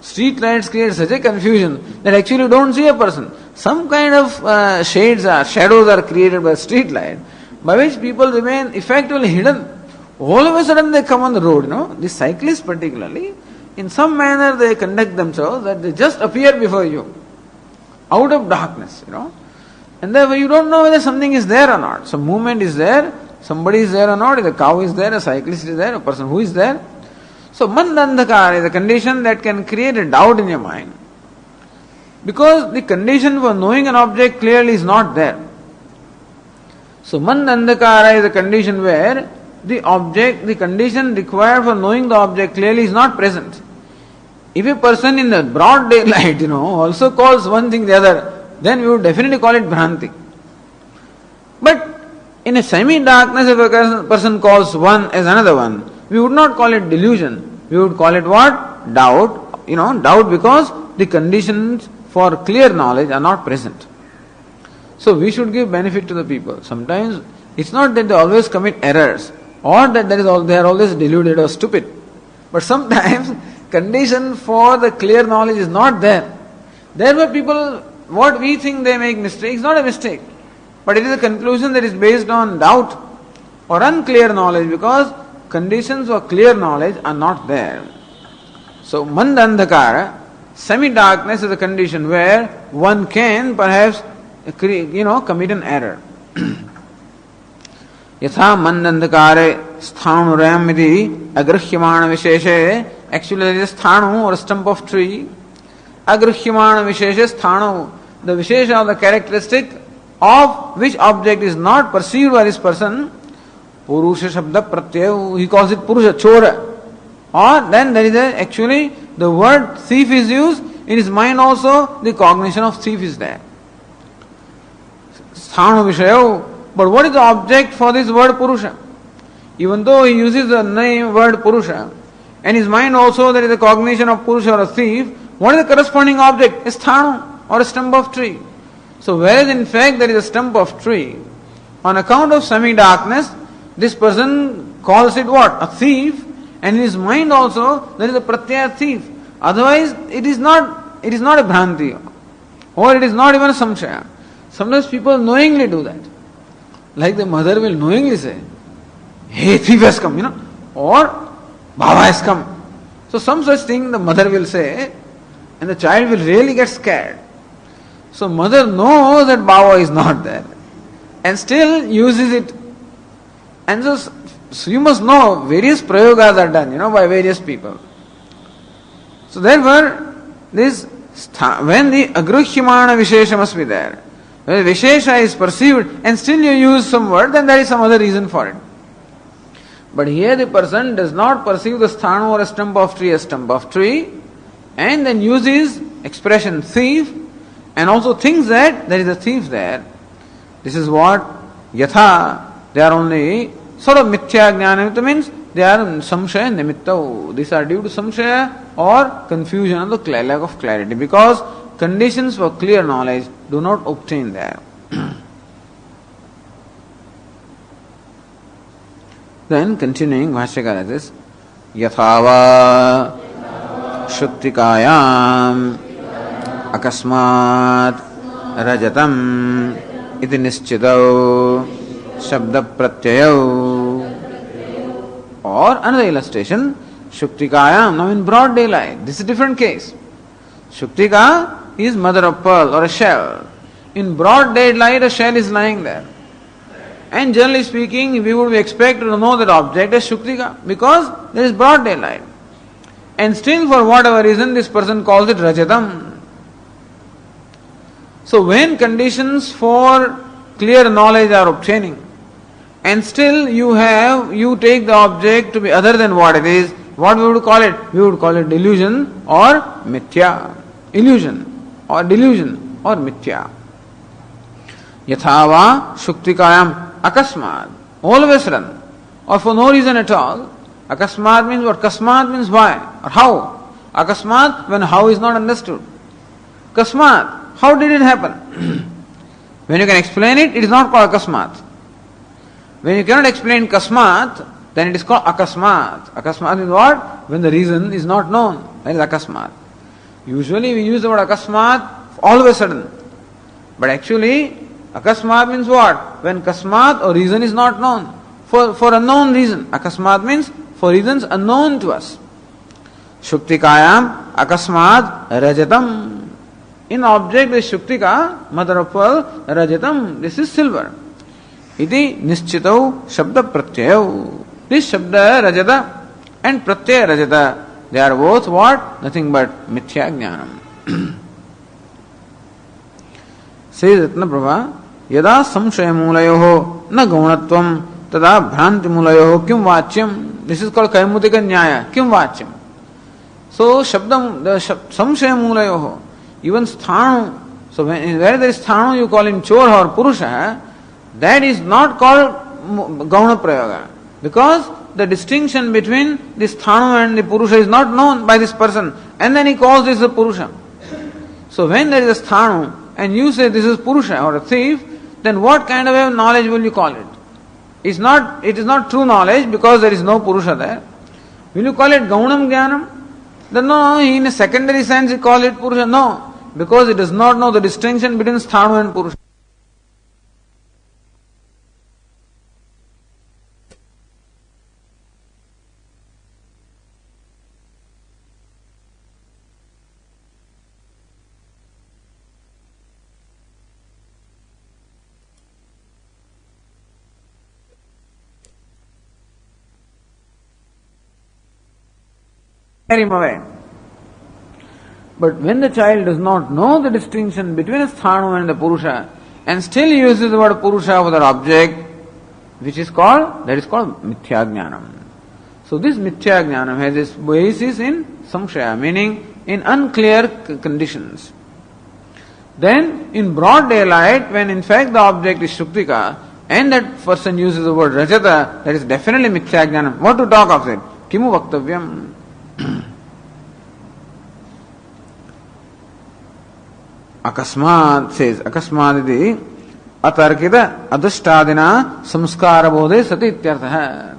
Street lights create such a confusion that actually you don't see a person. Some kind of shadows are created by street light, by which people remain effectively hidden. All of a sudden they come on the road, The cyclists particularly, in some manner they conduct themselves that they just appear before you out of darkness, and therefore you don't know whether something is there or not. Some movement is there, somebody is there or not, a cow is there, a cyclist is there, a person who is there. So mandandhakara is a condition that can create a doubt in your mind. Because the condition for knowing an object clearly is not there. So mandandhakara is a condition where the condition required for knowing the object clearly is not present. If a person in the broad daylight, also calls one thing the other, then we would definitely call it Bhranti. But in a semi-darkness, if a person calls one as another one, we would not call it delusion. We would call it what? Doubt. Doubt because the conditions for clear knowledge are not present. So we should give benefit to the people. Sometimes it's not that they always commit errors or that they are always deluded or stupid. But sometimes condition for the clear knowledge is not there. Therefore people, what we think they make mistakes, not a mistake. But it is a conclusion that is based on doubt or unclear knowledge because conditions for clear knowledge are not there. So mandandhakara, semi-darkness is a condition where one can perhaps commit an error. Yatha mandandhakare sthanurayam iti agruhyamana visheshe. Actually there is a sthanu or a stump of tree. Agruhyamana visheshe sthanu. The vishesha of the characteristic of which object is not perceived by this person. Purusha shabda pratyaya. He calls it Purusha, chora. Or then there is actually the word thief is used. In his mind also the cognition of thief is there. Sthanu vishayo. But what is the object for this word Purusha? Even though he uses the name word Purusha, and his mind also there is a cognition of Purusha or a thief, what is the corresponding object? A sthanu or a stump of tree. So whereas in fact there is a stump of tree, on account of semi-darkness, this person calls it what? A thief, and in his mind also there is a pratyaya thief. Otherwise it is not a bhranti, or it is not even a samshaya. Sometimes people knowingly do that. Like the mother will knowingly say, hey, thief has come, or Baba has come. So some such thing the mother will say, and the child will really get scared. So mother knows that Baba is not there, and still uses it. And so you must know, various prayogas are done, by various people. So therefore, when the agruhyamana vishesha must be there, when the vishesha is perceived and still you use some word, then there is some other reason for it. But here the person does not perceive the sthanu or a stump of tree, and then uses expression thief, and also thinks that there is a thief there. This is what yatha, they are only sort of mithya jnana, means they are samshaya nimitta. These are due to samshaya or confusion or the lack of clarity, because conditions for clear knowledge do not obtain there. Then continuing, Bhashyakara says, Yathava Shuktikayam Akasmat Rajatam Iti Nischidau Shabda Pratyayau. Or another illustration, Shuktikayam, now in broad daylight. This is a different case. Shuktika is mother of pearl or a shell. In broad daylight, a shell is lying there. And generally speaking, we would be expected to know that object as Shuktika because there is broad daylight. And still, for whatever reason, this person calls it Rajatam. So, when conditions for clear knowledge are obtaining, and still you take the object to be other than what it is, what we would call it? We would call it delusion or mithya. Illusion or delusion or mithya. Yathava Shuktikayam Akasmat, all of a sudden, or for no reason at all. Akasmat means what? Kasmat means why or how. Akasmat, when how is not understood. Kasmat, how did it happen? When you can explain it, it is not called Akasmat. When you cannot explain Kasmat, then it is called Akasmat. Akasmat is what? When the reason is not known. That is Akasmat. Usually we use the word Akasmat all of a sudden. But actually, Akasmat means what? When Kasmat or reason is not known. For unknown reason. Akasmat means for reasons unknown to us. Shuktikayam akasmad rajatam. In object is Shuktika, mother of pearl, rajatam, this is silver. Iti nischitau shabda pratyayau. This shabda rajata and pratyaya rajata, they are both what? Nothing but mithya jnanam. Says Ratna Prabha, yada samshaya mulayoho na gaunatvam tada bhranti mulayoho kim vachyam. This is called Kaimutika Nyaya, kim vachyam. So shabdam, the samshaya mulayoho, even sthanu, so where there is sthanu you call him chor or purusha, that is not called gauna prayoga, because the distinction between this sthanu and the purusha is not known by this person, and then he calls this a purusha. So when there is a sthanu and you say this is purusha or a thief, then what kind of a knowledge will you call it? It is not true knowledge because there is no purusha there. Will you call it gaunam jnanam? Then no, in a secondary sense you call it purusha. No, because it does not know the distinction between sthanu and purusha. Carry him away. But when the child does not know the distinction between a sthanu and the purusha, and still uses the word purusha for that object, that is called mithya jnanam. So this mithya jnanam has its basis in samshaya, meaning in unclear conditions. Then in broad daylight, when in fact the object is shuktika, and that person uses the word rajata, that is definitely mithya jnanam. What to talk of it? Kimu vaktavyam? Akasmad says, akasmad iti atarkita adushtadina samskara bodhe sati ityartha.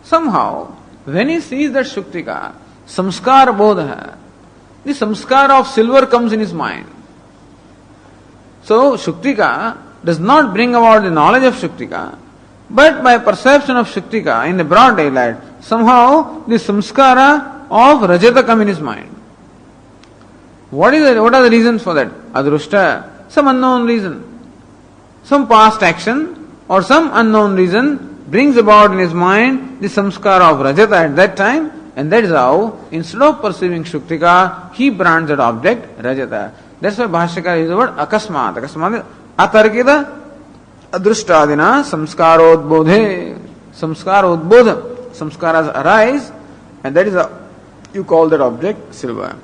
Somehow, when he sees that shuktika, samskara bodha, the samskara of silver comes in his mind. So, shuktika does not bring about the knowledge of shuktika, but by perception of shuktika in the broad daylight, somehow the samskara of rajata come in his mind. What are the reasons for that? Adrushta, some unknown reason. Some past action or some unknown reason brings about in his mind the samskara of rajata at that time, and that is how, instead of perceiving shuktika, he brands that object rajata. That's why Bhashyakara uses the word akasmat. Akasmat is atarkita adrushtadina samskarodbodhe. Samskarodbodha. Samskaras arise, and that is how you call that object silver.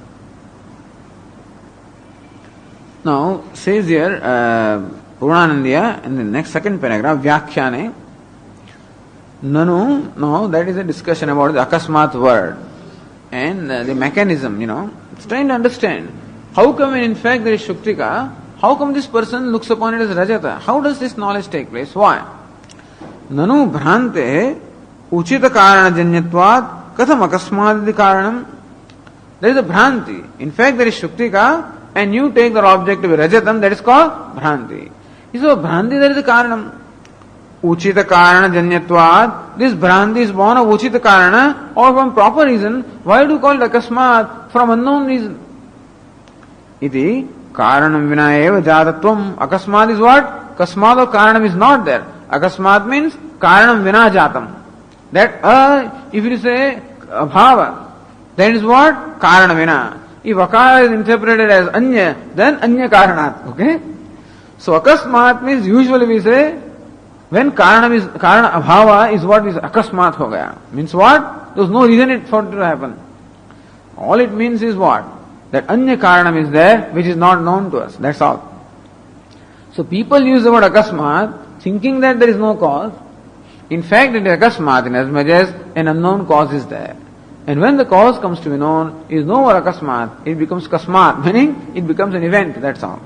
Now, says here, Purnanandiya, in the next second paragraph, Vyakhyane, Nanu, no, that is a discussion about the akasmat word and the mechanism, It's trying to understand. How come in fact there is shuktika, how come this person looks upon it as rajata? How does this knowledge take place? Why? Nanu bhrante uchita karana janyatvat katham akasmat karanam. There is a bhranti. In fact there is shuktika, and you take the object to be rajatam, that is called bhranti. So bhranti, there is a karanam. Uchita karana janyatvat. This bhranti is born of uchita karana or from proper reason. Why do you call it akasmat? From unknown reason. Iti karanam vina eva jatatvam. Akasmat is what? Kasmat or karanam is not there. Akasmat means karanam vina jatam. That if you say abhava, then is what? Karana vina. If akara is interpreted as anya, then anya karanat. Okay? So akasmat means usually we say when karana abhava is what is akasmat ho gaya. Means what? There was no reason for it to happen. All it means is what? That anya karanam is there which is not known to us. That's all. So people use the word akasmat thinking that there is no cause. In fact it is akasmat in as much as an unknown cause is there. And when the cause comes to be known, is no more akasmat, it becomes kasmat, meaning it becomes an event, that's all.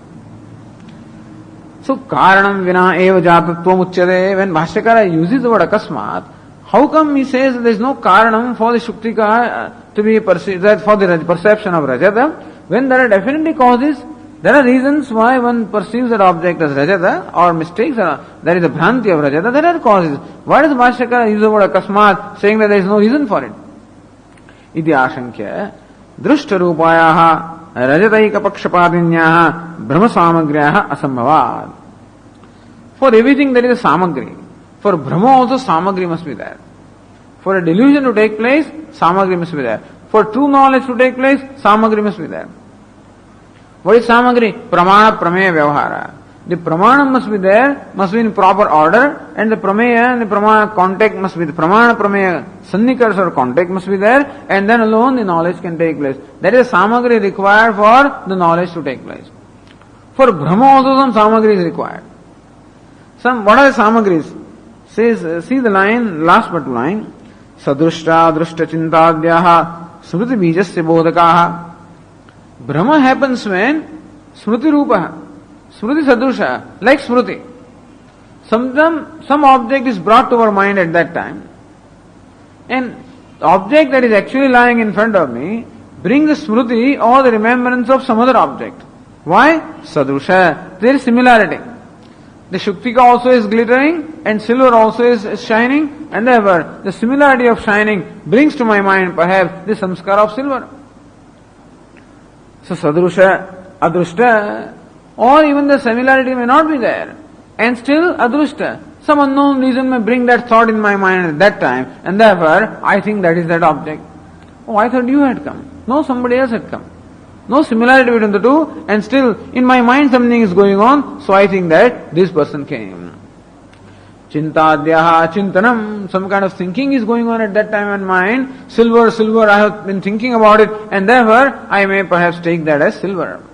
So, karanam vina eva jatatvam uchyate, when Bhashyakara uses the word akasmat, how come he says there is no karanam for the shuktika to be perceived, for the perception of rajata, when there are definitely causes, there are reasons why one perceives that object as rajata, or mistakes, there is a bhranti of rajata, there are causes. Why does Bhashyakara use the word akasmat, saying that there is no reason for it? iti ashankya drishta rupayaha rajataika pakshapadinyah brahma samagryaha asambhavat. For everything there is a samagri. For Brahma also samagri must be there. For a delusion to take place, samagri must be there. For true knowledge to take place, samagri must be there. What is samagri? Pramana, prameya, vyavahara. The pramana must be there, must be in proper order, and the prameya and the pramana contact must be the pramana, prameya, sannikars or contact must be there, and then alone the knowledge can take place. That is samagri required for the knowledge to take place. For Brahma also some samagri is required. What are the samagris? Says, see the line, last but line. Sadrushta, drushta, chintadyaha, smriti bijasya bodhakaha. Brahma happens when smriti rupaha, smriti sadrusha, like smriti. Some object is brought to our mind at that time, and the object that is actually lying in front of me brings the smriti or the remembrance of some other object. Why? Sadrusha, there is similarity. The Shuktika also is glittering and silver also is shining, and therefore the similarity of shining brings to my mind perhaps the samskara of silver. So sadrusha, adrushta, or even the similarity may not be there, and still adrushta. Some unknown reason may bring that thought in my mind at that time, and therefore I think that is that object. Oh, I thought you had come. No, somebody else had come. No similarity between the two, and still in my mind something is going on, so I think that this person came. Chintadyaha chintanam, some kind of thinking is going on at that time in mind. Silver, I have been thinking about it, and therefore I may perhaps take that as silver.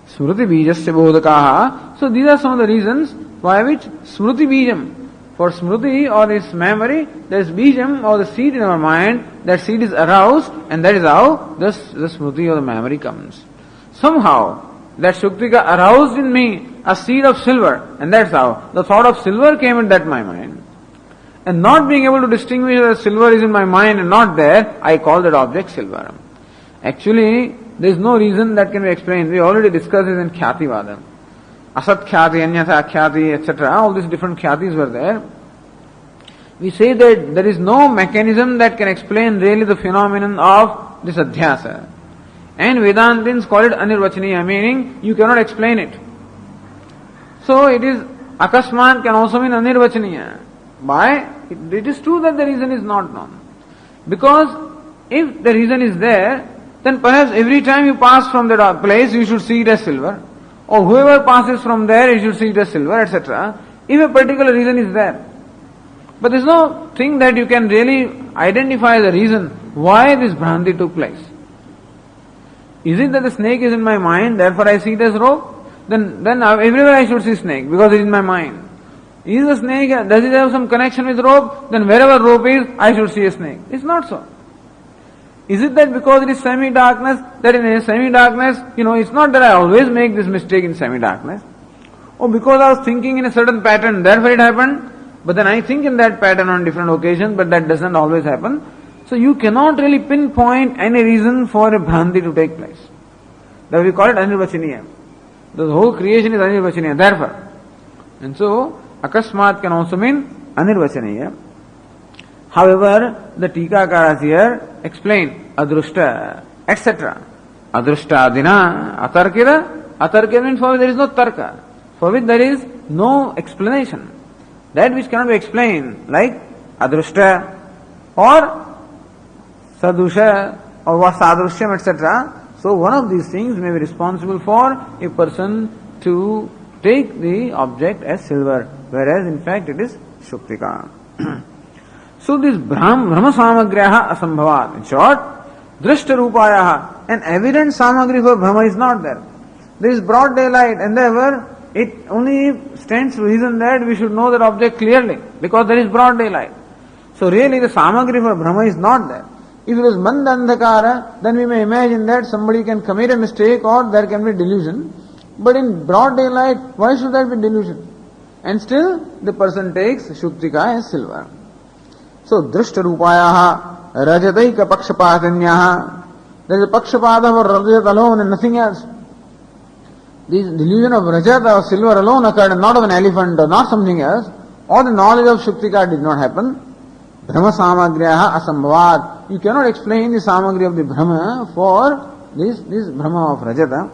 Smriti bijasya bodhakaha. So these are some of the reasons why which smriti bijam. For smriti or its memory, there is bijam or the seed in our mind, that seed is aroused, and that is how the smriti or the memory comes. Somehow, that Shuktika aroused in me a seed of silver, and that's how the thought of silver came in that my mind. And not being able to distinguish that silver is in my mind and not there, I call that object silver. Actually, there is no reason that can be explained. We already discussed it in Khyati-vada. Asat Khyati, Anyatha Khyati, etc. All these different Khyatis were there. We say that there is no mechanism that can explain really the phenomenon of this adhyasa. And Vedantins call it anirvachaniya, meaning you cannot explain it. So it is akasmat can also mean anirvachaniya. Why? It is true that the reason is not known. Because if the reason is there, then perhaps every time you pass from that place, you should see it as silver. Or whoever passes from there, you should see it as silver, etc. If a particular reason is there. But there is no thing that you can really identify the reason why this Bhranti took place. Is it that the snake is in my mind, therefore I see it as rope? Then everywhere I should see snake because it is in my mind. Is the snake, does it have some connection with rope? Then wherever rope is, I should see a snake. It's not so. Is it that because it is semi-darkness, that in a semi-darkness, it's not that I always make this mistake in semi-darkness. Or because I was thinking in a certain pattern, therefore it happened, but then I think in that pattern on different occasions, but that doesn't always happen. So you cannot really pinpoint any reason for a Bhranti to take place. That we call it anirvachaniya. The whole creation is anirvachaniya, therefore. And so, akasmat can also mean anirvachaniya. However, the Tikakaras here explain adrushta, etc. Adrushta adina, atarkira. Atarkira means for which there is no tarka, for which there is no explanation. That which cannot be explained, like adrushta or sadusha or sadrusham, etc. So one of these things may be responsible for a person to take the object as silver, whereas in fact it is Shuktika. So this Brahma samagriyaha asambhavat. In short, drishta rupayaha, an evident samagri for Brahma is not there. There is broad daylight, and therefore it only stands to reason that we should know that object clearly, because there is broad daylight. So really the samagri for Brahma is not there. If it was manda andhakara, then we may imagine that somebody can commit a mistake or there can be delusion. But in broad daylight, why should there be delusion? And still the person takes Shuktika as silver. So, drishta rupayaha rajataika pakshapatanyaha. There is a pakshapata for rajat alone and nothing else. This delusion of rajat or silver alone occurred, and not of an elephant or not something else, or the knowledge of Shuktika did not happen. Brahma Samagryaha Asambhavat. You cannot explain the Samagri of the Brahma for this Brahma of Rajata.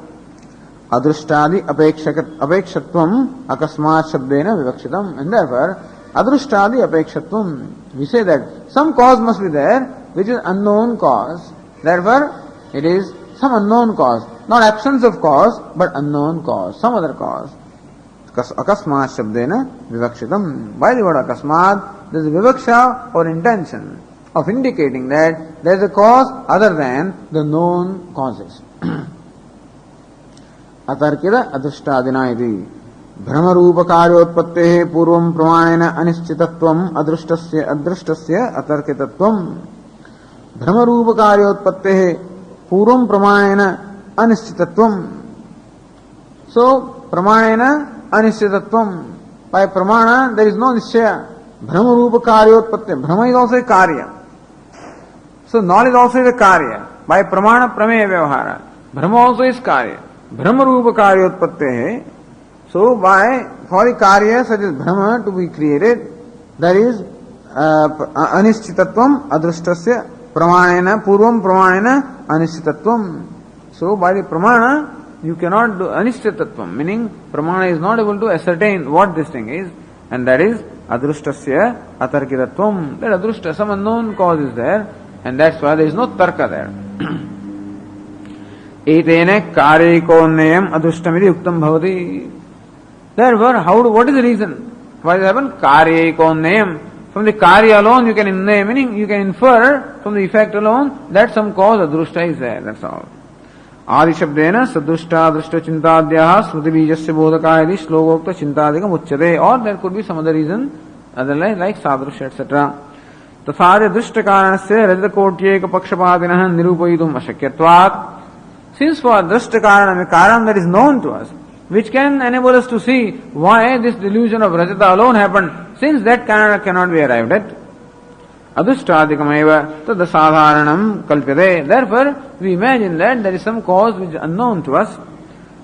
Adrushtadi apekshatvam akasmat shabdena vivakshitam. And therefore, adrushtadi apekshatvam. We say that some cause must be there, which is unknown cause. Therefore, it is some unknown cause. Not absence of cause, but unknown cause, some other cause. Akasmat shabdena vivakshitam. By the word akasmat, there is a vivaksha or intention of indicating that there is a cause other than the known causes. Atarkida adrushtadina iti. Brahma rupa karyotpattehe purvam pramanena anischitatvam adrustasya atarkitatvam. Brahma rupa karyotpattehe purvam pramanena anischitatvam. So, pramanena anischitatvam. By pramana, there is no nishchaya. Brahma rupa karyotpattehe. Brahma is also a karya. So, knowledge also is a karya. By pramana, prameya vyavahara. Brahma also is karya. Brahma rupa karyotpattehe. So, for the karya such as Brahma to be created, there is anischitatvam adrustasya pramanena purvam pramanena anischitatvam. So, by the pramana, you cannot do anischitatvam, meaning pramana is not able to ascertain what this thing is, and that is adrustasya atarkitatvam. That adrusta, some unknown cause is there, and that's why there is no tarka there. Etene karyaikoneyam adrustamidi yuktam bhavati. Therefore, what is the reason? Why does it happen? Karyaikoneyam. From the karya alone you can innay, meaning you can infer from the effect alone that some cause adrushta is there, that's all. Adi shabdena sadrushta adrushta chintadyaha smriti bijasya bodhaka adi shlokokta chintadikam uchyate. Or there could be some other reason, otherwise like sadrusha, etc. Tathadya drushta karanasya rajatakotyeka pakshapadinah nirupayitum ashakyatvat. Since for drushta karanam, a karan that is known to us, which can enable us to see why this delusion of Rajata alone happened, since that cannot be arrived at. Adushtadikameva tadasadharanam kalpyate. Therefore, we imagine that there is some cause which is unknown to us.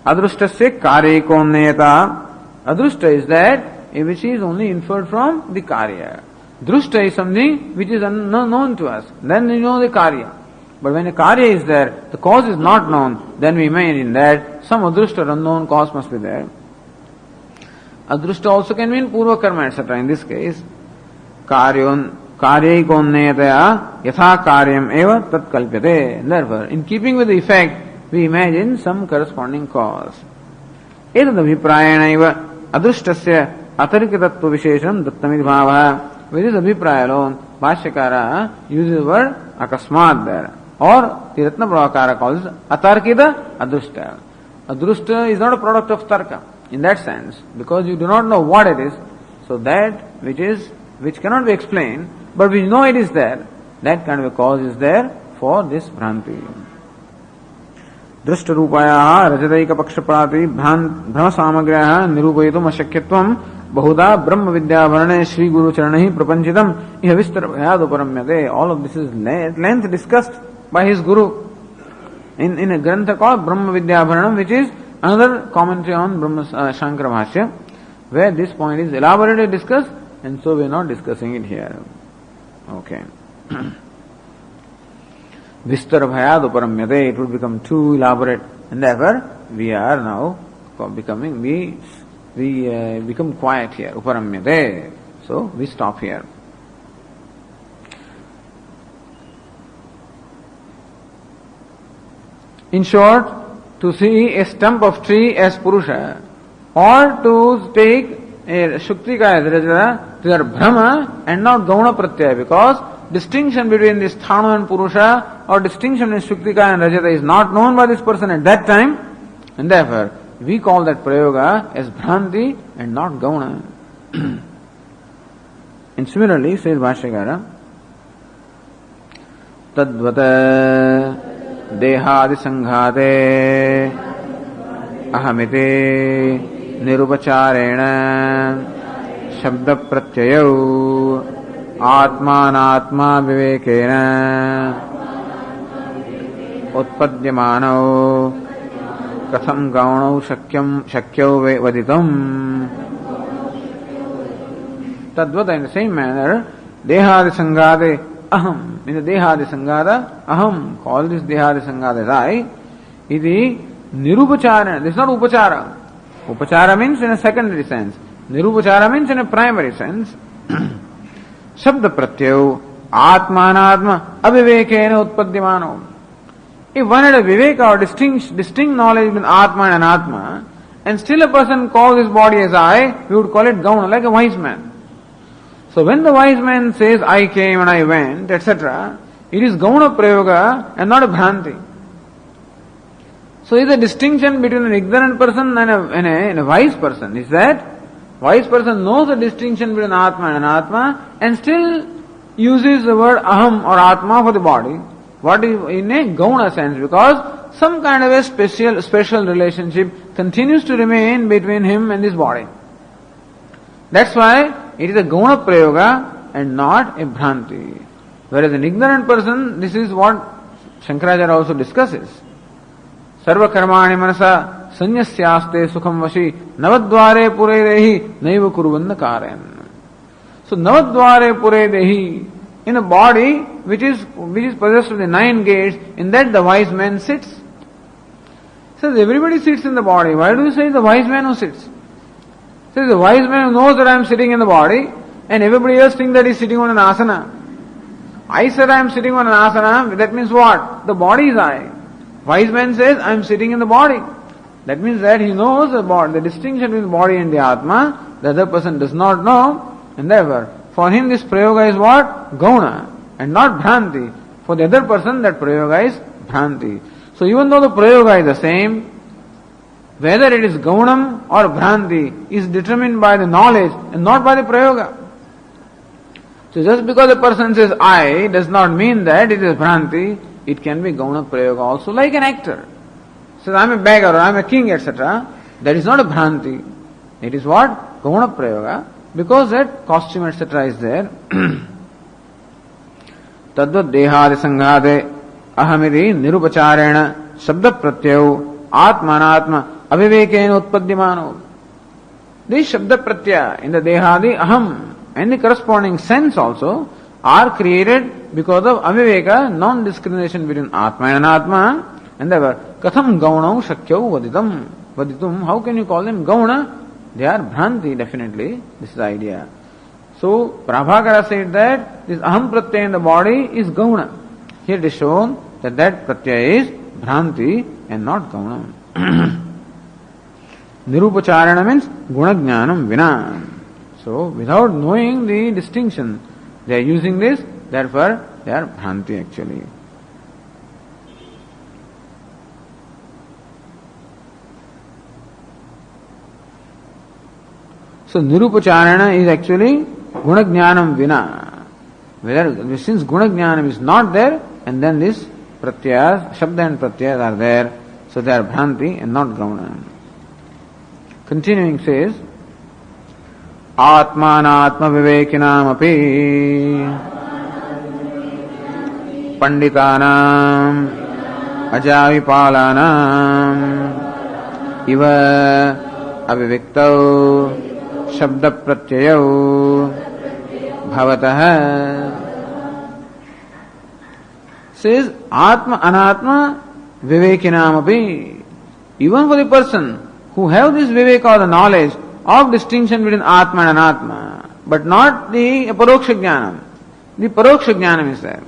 Adrushtasya karyaikoneyata. Adrushta is that which is only inferred from the karya. Drushta is something which is unknown to us. Then we know the karya. But when a karya is there, the cause is not known, then we imagine that some adrushta or unknown cause must be there. Adrushta also can mean purva karma, etc. In this case, karyaikoneyataya yatha karyam eva tat kalpyate. Therefore, in keeping with the effect, we imagine some corresponding cause. Etad abhiprayena eva adrushtasya atarkitatva vishesham dattamid bhavaha. With this abhipraya alone, Bhashyakara uses the word akasmat there. Or the Ratna Pravakara calls it atarkita adrushta. Adrushta is not a product of tarka in that sense, because you do not know what it is. So that which cannot be explained, but we know it is there, that kind of a cause is there for this bhranti. Drashta rupaya rajataika pakshapati brahma samagraha nirupayitum ashakyatvam bahuda brahma vidya varane shri guru charanahi prapanchitam iha vistar bhayaduparamyate. All of this is at length discussed by his guru in a grantha called Brahma Vidya Bharanam, which is another commentary on Brahma Shankara Bhashya, where this point is elaborately discussed, and so we are not discussing it here. Okay. Vistar bhayaduparamyate, it would become too elaborate, and therefore we are now become quiet here. Uparamyate. So we stop here. In short, to see a stump of tree as Purusha, or to take a Shuktika as Rajata, they are Brahma and not Gauna Pratyaya, because distinction between this Sthanu and Purusha, or distinction between Shuktika and Rajata is not known by this person at that time, and therefore we call that Prayoga as Bhranti and not Gauna. And similarly, says Bhashyakara, Tadvata देहादि संघाते अहमिते निरुपचारेण शब्द प्रत्ययौ आत्मानात्मा विवेकेन उत्पद्यमानौ कथम गौणौ शक्यौ वदितम्. Tadvata, in the same manner, dehadi sangade aham. In the dehadi sangada, aham, call this dehadi sangada as I, iti nirupachara. This is not upachara. Upachara means in a secondary sense. Nirupachara means in a primary sense. Shabda pratyayo atmanatma avivekena utpadyamano. If one had a viveka or distinct knowledge between atma and anatma, and still a person calls his body as I, we would call it gauna, like a wise man. So when the wise man says I came and I went, etc., it is gauna prayoga and not a bhranti. So is the distinction between an ignorant person and a wise person is that wise person knows the distinction between Atma and Anatma and still uses the word Aham or Atma for the body. What is in a Gauna sense, because some kind of a special relationship continues to remain between him and his body. That's why it is a Gauna Prayoga and not a Bhranti. Whereas an ignorant person, this is what Shankaracharya also discusses. Sarva karmani manasa sanyasyaste sukham vashi navadvare pure dehi naiva kurvanda karen. So navadvare pure dehi, in a body which is possessed of the 9 gates, in that the wise man sits. Says everybody sits in the body. Why do you say the wise man who sits? Says the wise man who knows that I am sitting in the body and everybody else thinks that he is sitting on an asana. I said I am sitting on an asana, that means what? The body is I. Wise man says, I am sitting in the body. That means that he knows the distinction between the body and the Atma. The other person does not know, and therefore, for him this prayoga is what? Gauna, and not Bhranti. For the other person, that prayoga is Bhranti. So even though the prayoga is the same, whether it is Gaunam or Bhranti is determined by the knowledge and not by the prayoga. So just because a person says I does not mean that it is Bhranti. It can be Gauna Prayoga also, like an actor. Says, I am a beggar or I am a king, etc. That is not a Bhranti. It is what? Gauna Prayoga. Because that costume, etc. is there. Tadvat dehadi sanghade ahamiri nirupacharena shabda pratyayo atmanatma avivekena utpadyamano. This shabda pratyaya in the dehadi aham and the corresponding sense also are created because of aviveka, non-discrimination between Atma and Anatma, and therefore, katham gaunam shakyau vaditum, how can you call them gauna? They are bhranti, definitely. This is the idea. So, Prabhakara said that this aham pratyaya in the body is gauna. Here it is shown that pratyaya is bhranti and not gauna. Nirupacharana means gunajnanam vina. So, without knowing the distinction, they are using this, therefore they are bhranti actually. So nirupacharana is actually gunajnanam vina. Whether since gunajnanam is not there, and then this pratyayas, shabda and pratyayas are there, so they are bhranti and not gauna. Continuing says, आत्मानात्म विवेकिनामपि पंडितानाम् अजाविपालानाम् इव अविविक्तौ शब्द प्रत्ययौ भवतः. Says atma anatma vivekinamapi. Even for the person who have this viveka or the knowledge of distinction between Atma and Anatma, but not the Paroksha Jnanam. The Paroksha Jnanam is there.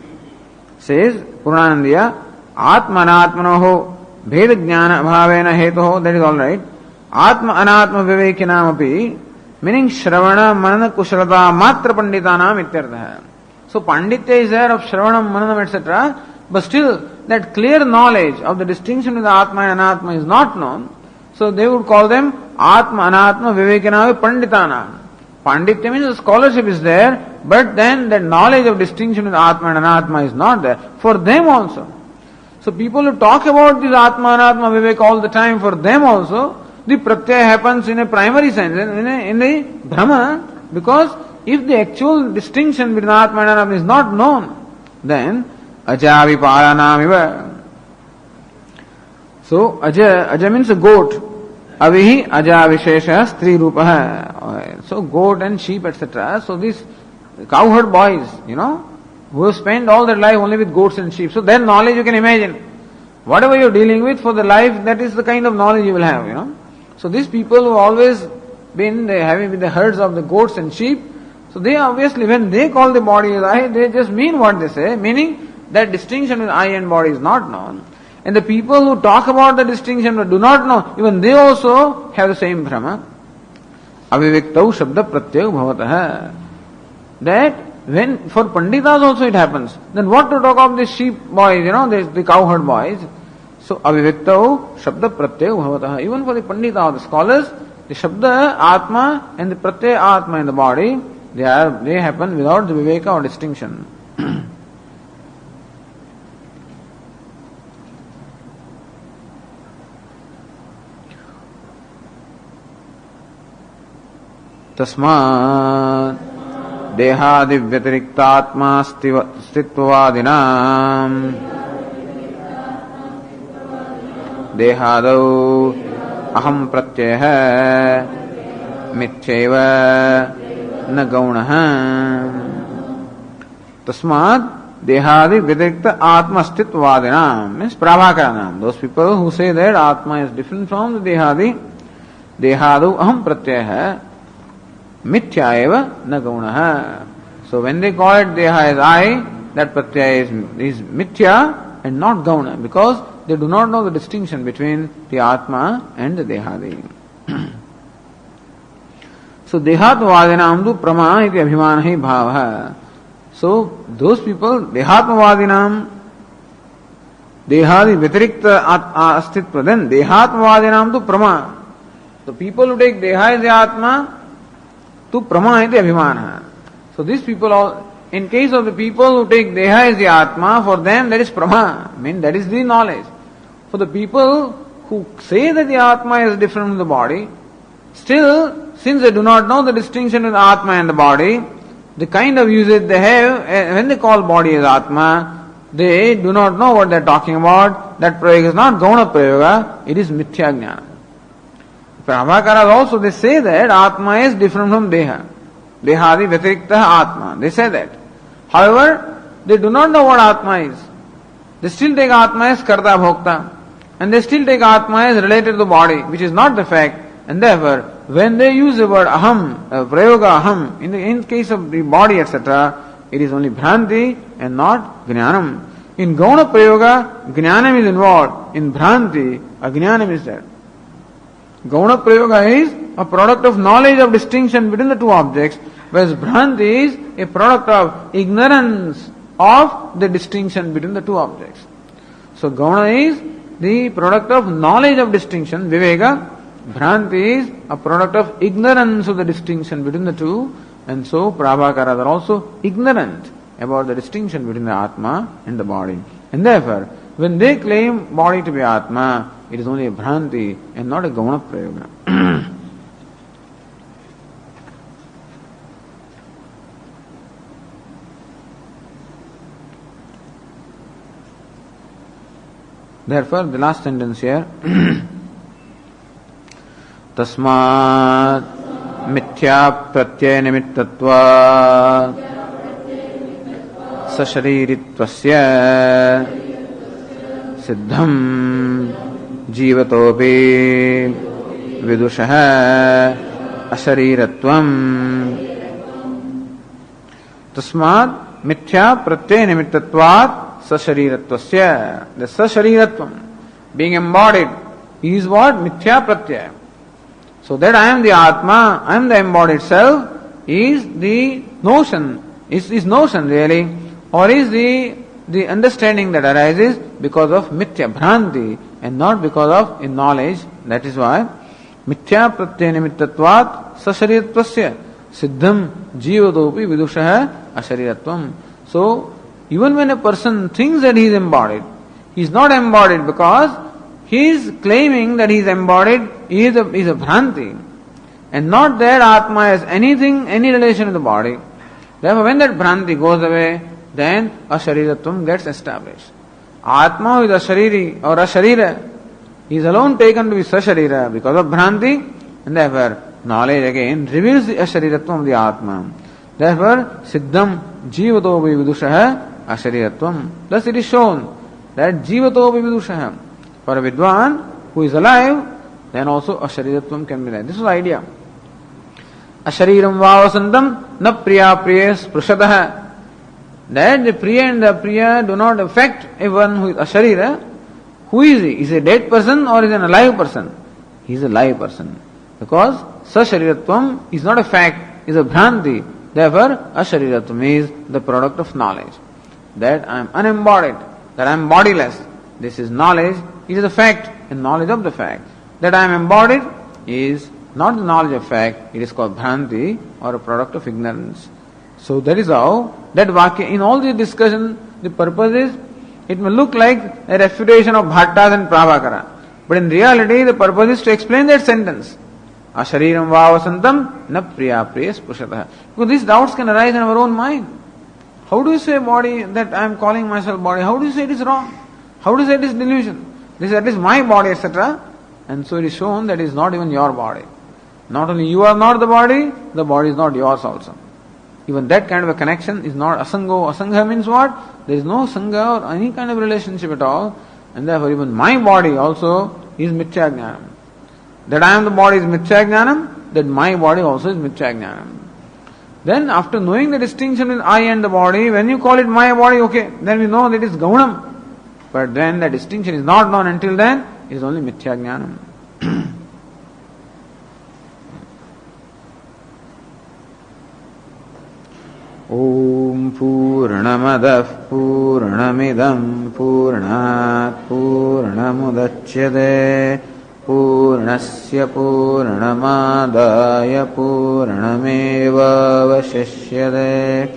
Says Purnanandiya, Atma Anatmanoho Bheda Jnana Bhavena Hetoho, that is alright. Atma Anatma Vivekinamapi, meaning Shravana Manana Kushalata Matra Panditanam Ityartha. So Panditya is there of Shravanam, Mananam, etc. But still, that clear knowledge of the distinction between Atma and Anatma is not known. So they would call them Atma, Anatma, Vivekanavi, Panditana. Panditya means the scholarship is there, but then the knowledge of distinction with Atma and Anatma is not there. For them also. So people who talk about this Atma, Anatma, Vivek all the time, for them also, the Pratyaya happens in a primary sense, in the Brahma, because if the actual distinction between Atma and Anatma is not known, then Ajavi Paranamiva. So Aja means a goat. Avihi Aja Vishesha Stri Rupa. So goat and sheep, etc. So this cowherd boys, who have spent all their life only with goats and sheep. So their knowledge you can imagine. Whatever you're dealing with for the life, that is the kind of knowledge you will have, So these people who always been having with the herds of the goats and sheep, so they obviously, when they call the body as I, they just mean what they say, meaning that distinction with I and body is not known. And the people who talk about the distinction but do not know, even they also have the same Brahma. Aviviktau shabda pratyau bhavatah. That when, for Panditas also it happens, then what to talk of the sheep boys, the cowherd boys. So aviviktau shabda pratyau bhavatah. Even for the Pandita or the scholars, the shabda atma and the pratyaya atma in the body, they happen without the viveka or distinction. Tasmat dehadi vyatiriktātma sthitvādinām dehādau aham pratyaya mithyeva na gaunah. Tasmat dehadi vyatiriktā atma sthitvādinām means prabhakaranām. Those people who say that atma is different from the dehādau aham pratyaya mithya eva na gaunah. So when they call it deha as I, that pratyaya is mithya and not gauna, because they do not know the distinction between the atma and the dehadi. So dehatmavadinam tu prama iti abhimanahi bhavaha. So those people, dehatmavadinam, dehadi vyatirikta astitva, then dehatmavadinam tu prama. The people who take deha as the atma, tu prama iti abhimana. So these people, in case of the people who take deha as the atma, for them that is prama, that is the knowledge. For the people who say that the atma is different from the body, still, since they do not know the distinction between atma and the body, the kind of usage they have, when they call body as atma, they do not know what they are talking about. That prayoga is not gauna prayoga, it is mithya jnana. Prabhakaras also, they say that atma is different from deha. Dehadi vyatirikta atma. They say that. However, they do not know what atma is. They still take atma as karta bhokta. And they still take atma as related to the body, which is not the fact. And therefore, when they use the word aham, prayoga aham, in case of the body, etc., it is only bhranti and not jnanam. In gauna prayoga, jnanam is involved. In bhranti, ajnanam is there. Gauna prayoga is a product of knowledge of distinction between the two objects, whereas bhranti is a product of ignorance of the distinction between the two objects. So gauna is the product of knowledge of distinction, viveka. Bhranti is a product of ignorance of the distinction between the two, and so prabhakaras are also ignorant about the distinction between the atma and the body. And therefore, when they claim body to be atma, it is only a bhranti and not a gauna prayoga. Therefore, the last sentence here, tasmat mithya pratyaya nimittatva sasharirittvasya siddham jivatopi vidushah ashariratvam. Tasmat mithya pratyaya nimittatvat sasharirattvasya. The sashariratvam, being embodied, is what? Mithya pratyaya. So that I am the Atma, I am the embodied self, is the notion, is notion really, or is the understanding that arises because of mithya, bhranti, and not because of in knowledge. That is why mithya pratyaya nimittatvat sasharirattvasya siddham jivatopi vidushah ashariratvam. So even when a person thinks that he is embodied, he is not embodied because he is claiming that he is embodied, is a bhranti, and not that Atma has anything, any relation to the body. Therefore, when that bhranti goes away, then ashariratvam gets established. Atma is ashariri or asharira, he is alone taken to be sasharira because of bhranti, and therefore knowledge again reveals the ashariratvam of the Atma. Therefore, Siddham Jivato Vidushaha Ashariratvam. Thus it is shown that Jivato Vidushaha. For a Vidwan who is alive, then also Ashariratvam can be there. This is the idea. Ashariram Vavasantam Na Priya Priyas Prashadaha. That the Priya and the Priya do not affect a one who is Asharira. Who is he? Is he a dead person or is he an alive person? He is a live person. Because Sashariratvam is not a fact, is a Bhranti. Therefore, Ashariratvam is the product of knowledge. That I am unembodied, that I am bodiless. This is knowledge, it is a fact and knowledge of the fact. That I am embodied is not the knowledge of fact, it is called Bhranti or a product of ignorance. So that is how that Vakya, in all this discussion, the purpose is, it may look like a refutation of Bhattas and Prabhakara. But in reality, the purpose is to explain that sentence. Ashariram Vavasantam Na Priya Priyas Pushataha. Because these doubts can arise in our own mind. How do you say body, that I am calling myself body? How do you say it is wrong? How do you say it is delusion? This is at least my body, etc. And so it is shown that it is not even your body. Not only you are not the body is not yours also. Even that kind of a connection is not asango. Asanga means what? There is no sangha or any kind of relationship at all. And therefore even my body also is mithya jnanam. That I am the body is mithya jnanam, that my body also is mithya jnanam. Then after knowing the distinction between I and the body, when you call it my body, okay, then we know that it is gaunam. But then the distinction is not known until then, it is only mithya jnanam. Om Purnamadah Purnamidam Purnat Purnamudachyate Purnasya Purnamadaya Purnameva Vashishyate.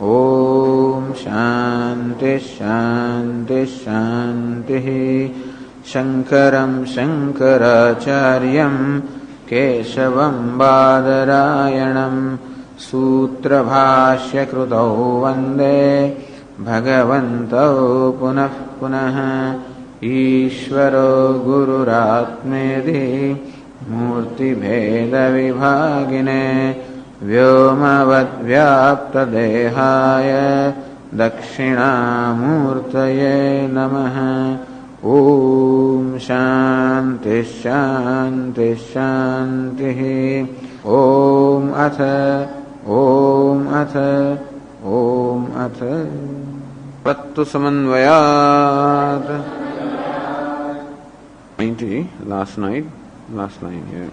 Om Shanti Shanti Shanti. Shankaram Shankaracharyam Keshavam Badarayanam Sūtra Bhashya Krutau Vande Bhagavantau Punah Punah. Ishvaro Gururatmedi Murti Bheda Vibhagine Vyomavad Vyapta Dehaya Dakshina Murtaye Namaha. Om Shanti Shanti Shanti. Om Atha Prattu Samanvayat. 90, last line here.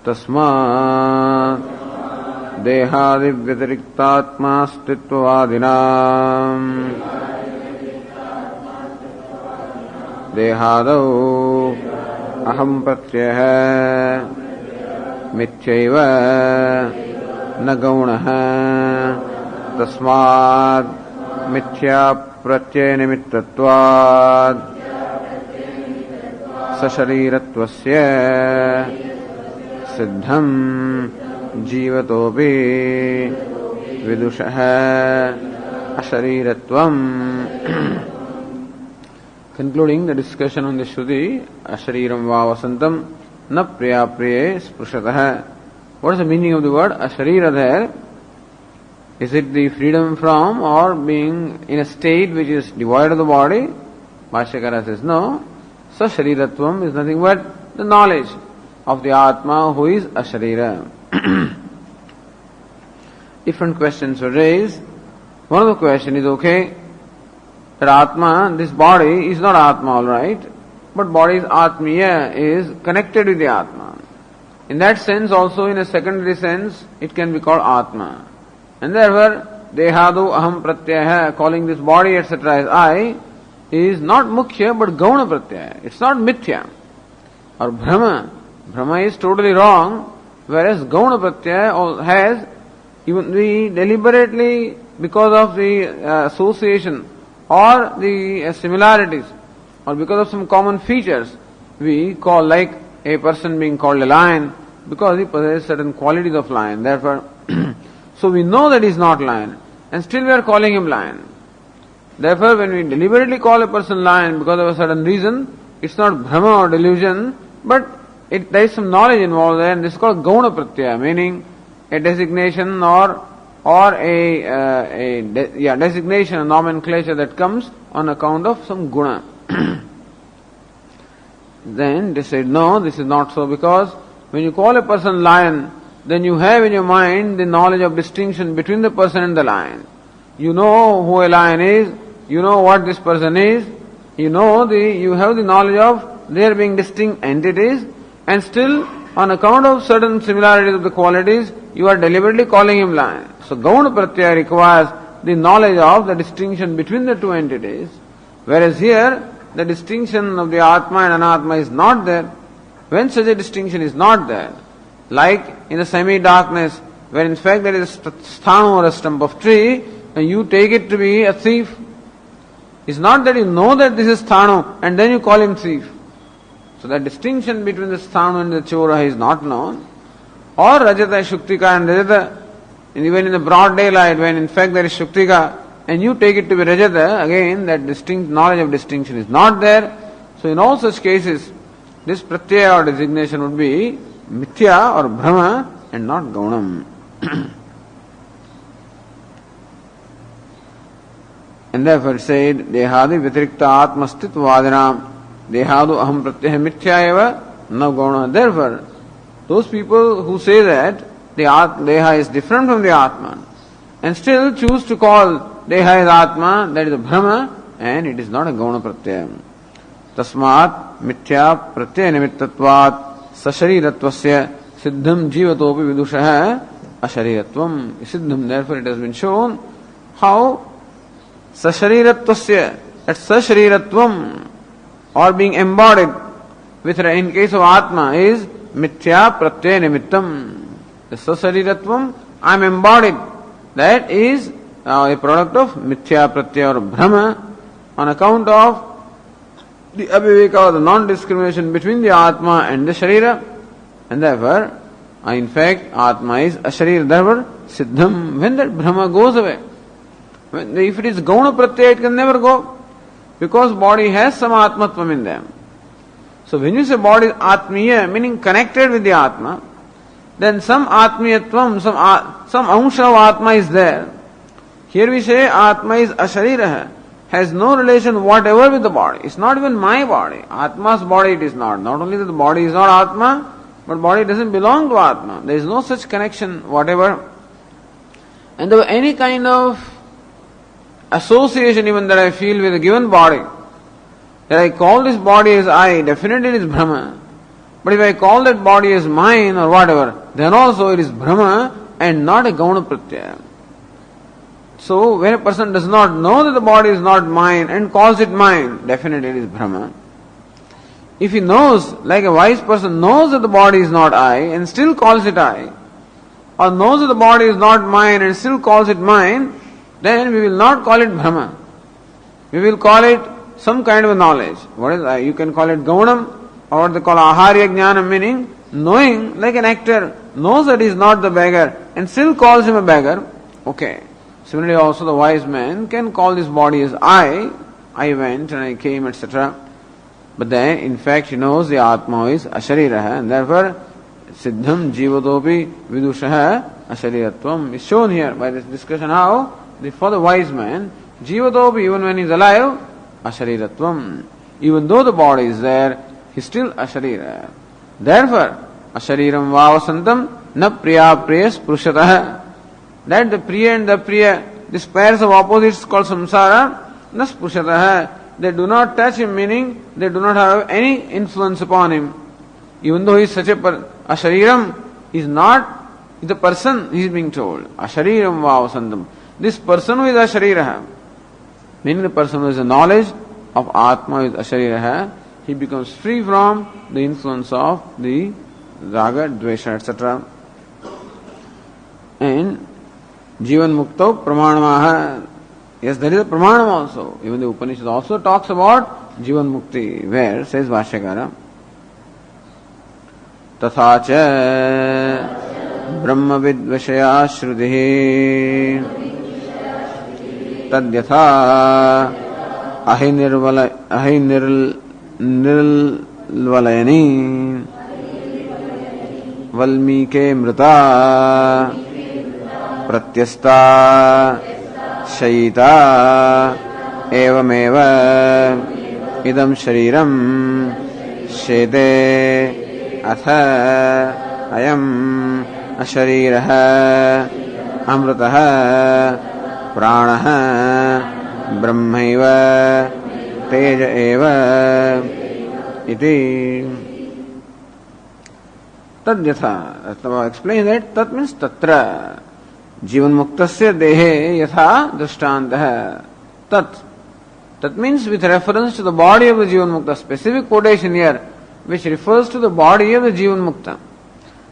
Tasmat Dehadi Vyatiriktatma Stitvavadinam Dehadau Aham Pratyah Mithyaiva Nagaunaha Tasmat Mithya Pratyay Nimittatvad Sasharirattvasya Siddham Jivatopi Vidushaha Ashariratvam. Concluding the discussion on the Shruti, Ashariram Vavasantam Na Priya Priye Sprushataha. What is the meaning of the word Asharira there? Is it the freedom from or being in a state which is devoid of the body? Bhashyakara says no. Sashariratvam is nothing but the knowledge of the Atma who is Asharira. Different questions were raised. One of the questions is okay, that Atma, this body is not Atma, alright, but body is Atmiya, is connected with the Atma. In that sense also, in a secondary sense, it can be called Atma. And therefore, Dehadu Aham Pratyaya, calling this body etc. as I, is not Mukhya but Gauna Pratyaya. It's not Mithya or Brahma. Brahma is totally wrong, whereas Gauna Pratyaya has, even we deliberately, because of the association or the similarities or because of some common features, we call like a person being called a lion because he possesses certain qualities of lion. Therefore, so we know that he is not lion and still we are calling him lion. Therefore, when we deliberately call a person lion because of a certain reason, it's not Brahma or delusion, but there is some knowledge involved there, and this is called gauna pratyaya, meaning a designation or a designation, a nomenclature that comes on account of some guna. Then they said, no, this is not so, because when you call a person lion, then you have in your mind the knowledge of distinction between the person and the lion. You know who a lion is, you know what this person is, you have the knowledge of there being distinct entities, and still on account of certain similarities of the qualities, you are deliberately calling him lion. So gauna pratyaya requires the knowledge of the distinction between the two entities, whereas here the distinction of the Atma and Anatma is not there. When such a distinction is not there, like in the semi-darkness, where in fact there is a sthanu or a stump of tree, and you take it to be a thief. It's not that you know that this is sthanu and then you call him thief. So the distinction between the sthanu and the chora is not known. Or rajata, shuktika and rajata, and even in the broad daylight when in fact there is shuktika and you take it to be rajata, again that distinct knowledge of distinction is not there. So in all such cases, this pratyaya or designation would be mithya or brahma and not gaunam. And therefore it said, dehadi vitrikta atmasthitvadinam dehadu aham pratyaya mithya eva na gauna. Therefore, those people who say that the deha is different from the Atman and still choose to call deha is Atma, that is a Brahma, and it is not a gauna pratyaya. Tasmat mithya pratyaya nimittatvat sasharirattvasya siddham jivatopi vidushaha ashariratvam. Siddham, therefore it has been shown how sasharirattvasya, that sashariratvam or being embodied with, in case of Atma, is mithya pratyaya nimittam. The sashariratvam, I am embodied, that is a product of mithya pratyaya or Brahma on account of the aviveka or the non-discrimination between the Atma and the Sharira, and therefore, in fact, Atma is Asharira. Therefore, Siddham, when that Brahma goes away, if it is Gauna Pratyaya, it can never go, because body has some Atmatvam in them. So when you say body is Atmiya, meaning connected with the Atma, then some Atmiyatvam, some Amsha of Atma is there. Here we say Atma is Asharira, has no relation whatever with the body. It's not even my body. Atma's body it is not. Not only that the body is not Atma, but body doesn't belong to Atma. There is no such connection whatever. And there any kind of association even that I feel with a given body, that I call this body as I, definitely it is Brahma. But if I call that body as mine or whatever, then also it is Brahma and not a Gauna Pratyaya. So when a person does not know that the body is not mine and calls it mine, definitely it is Brahma. If he knows, like a wise person knows that the body is not I and still calls it I, or knows that the body is not mine and still calls it mine, then we will not call it Brahma. We will call it some kind of a knowledge. What is you can call it Gaunam, or what they call Aharya Jnanam, meaning knowing, like an actor knows that he is not the beggar and still calls him a beggar. Okay. Similarly also the wise man can call this body as I went and I came, etc. But then in fact he knows the Atma is Ashariraha, and therefore Siddham Jivadopi Vidushaha Ashariratvam is shown here by this discussion how for the wise man, Jivadopi, even when he is alive, Ashariratvam. Even though the body is there, he is still Asharira. Therefore, Ashariram Vavasantam Na Priya Priyas Prushataha. That the Priya and the Priya, these pairs of opposites called Samsara, Na Sprushataha. They do not touch him, meaning they do not have any influence upon him. Even though he is such a Ashariram, he is not the person, he is being told. Ashariram Vavasantam. This person who is Ashariraha, meaning the person who has the knowledge of Atma is Ashariraha, he becomes free from the influence of the Raga, Dvesha, etc. And Jivan Mukto Pramanamaha. Yes, there is a Pramanam also. Even the Upanishad also talks about Jivan Mukti, where says Vashyakara, Tathacha Brahma Vidvashaya Shrudihi Tadyatha Ahi Nirvalayani Valmike mrita pratyasta shayita evameva idam shariram shede atha ayam ashariraha amritaha pranaha brahmaiva teja eva iti. Tad yatha. Explain that. Tat means tatra. Jivan muktasya dehe yatha drishtantah. Tat. That means with reference to the body of the Jivan Mukta. Specific quotation here which refers to the body of the Jivan Mukta.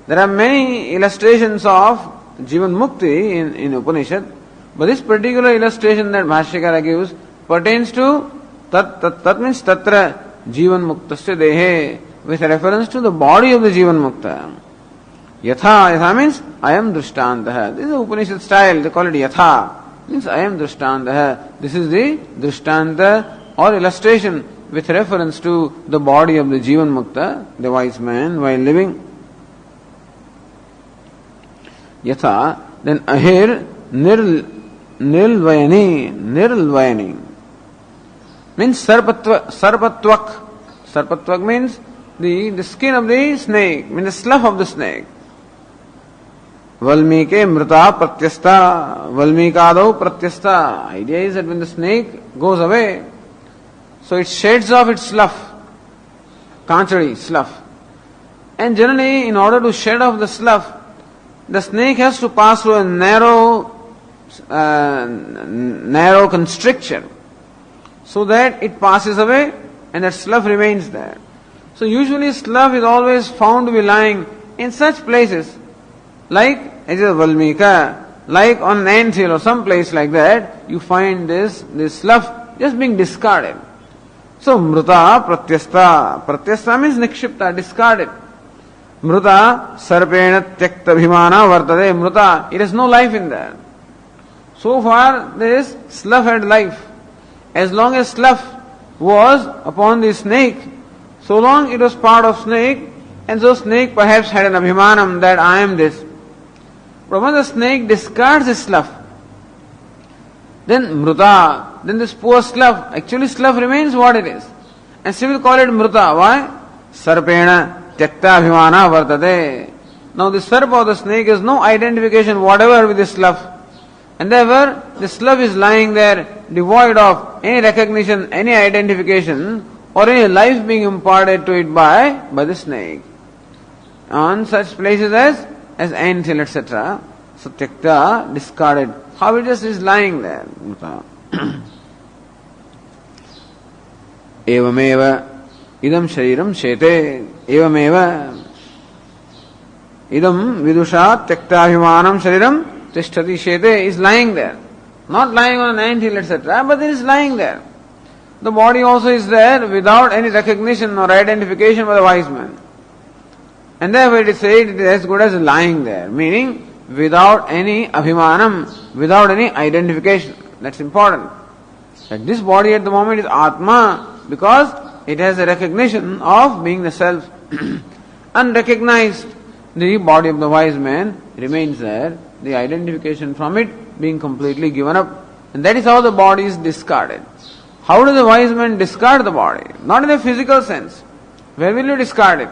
There are many illustrations of Jivan Mukti in Upanishad, but this particular illustration that Bhashyakara gives pertains to Tat means Tatra Jivan Muktasya Dehe, with reference to the body of the Jivan Mukta. Yatha means I am Drishtantah. This is the Upanishad style, they call it Yatha. Means I am Drishtantah. This is the Drishtanta or illustration with reference to the body of the Jivan Mukta, the wise man while living. Yatha, then ahir nirvayani means sarpatwak. Sarpatwak means the skin of the snake, means the slough of the snake. Valmike mrita pratyasta. Valmikadau pratyasta. Idea is that when the snake goes away, so it sheds off its slough, kanchari, slough. And generally, in order to shed off the slough, the snake has to pass through a narrow constriction, so that it passes away and that slough remains there. So usually slough is always found to be lying in such places, like as a Valmika, like on an anthill or some place like that, you find this slough just being discarded. So mruta pratyasta. Pratyasta means nikshipta, discarded. Mruta sarpena tyakta bhimana vartade. Mruta, it has no life in there. So far this slough had life. As long as slough was upon the snake, so long it was part of snake, and so snake perhaps had an abhimanam that I am this. But when the snake discards his slough, then mruta, then this poor slough, actually slough remains what it is. And still we call it mruta. Why? Sarpena tyakta abhimana vartade. Now the sarp or the snake has no identification whatever with the slough. And therefore the slough is lying there devoid of any recognition, any identification, or any life being imparted to it by the snake. On such places as anthill, etc. So tyakta, discarded. How it just is lying there. Evameva idam shariram shete. Evameva idam vidusha tyakta abhimanam shariram tishtati shete is lying there. Not lying on an anthill, etc. But it is lying there. The body also is there without any recognition or identification by the wise man. And therefore it is said it is as good as lying there, meaning without any abhimanam, without any identification. That's important. That this body at the moment is Atma because it has a recognition of being the self. Unrecognized, the body of the wise man remains there, the identification from it being completely given up. And that is how the body is discarded. How does the wise man discard the body? Not in a physical sense. Where will you discard it?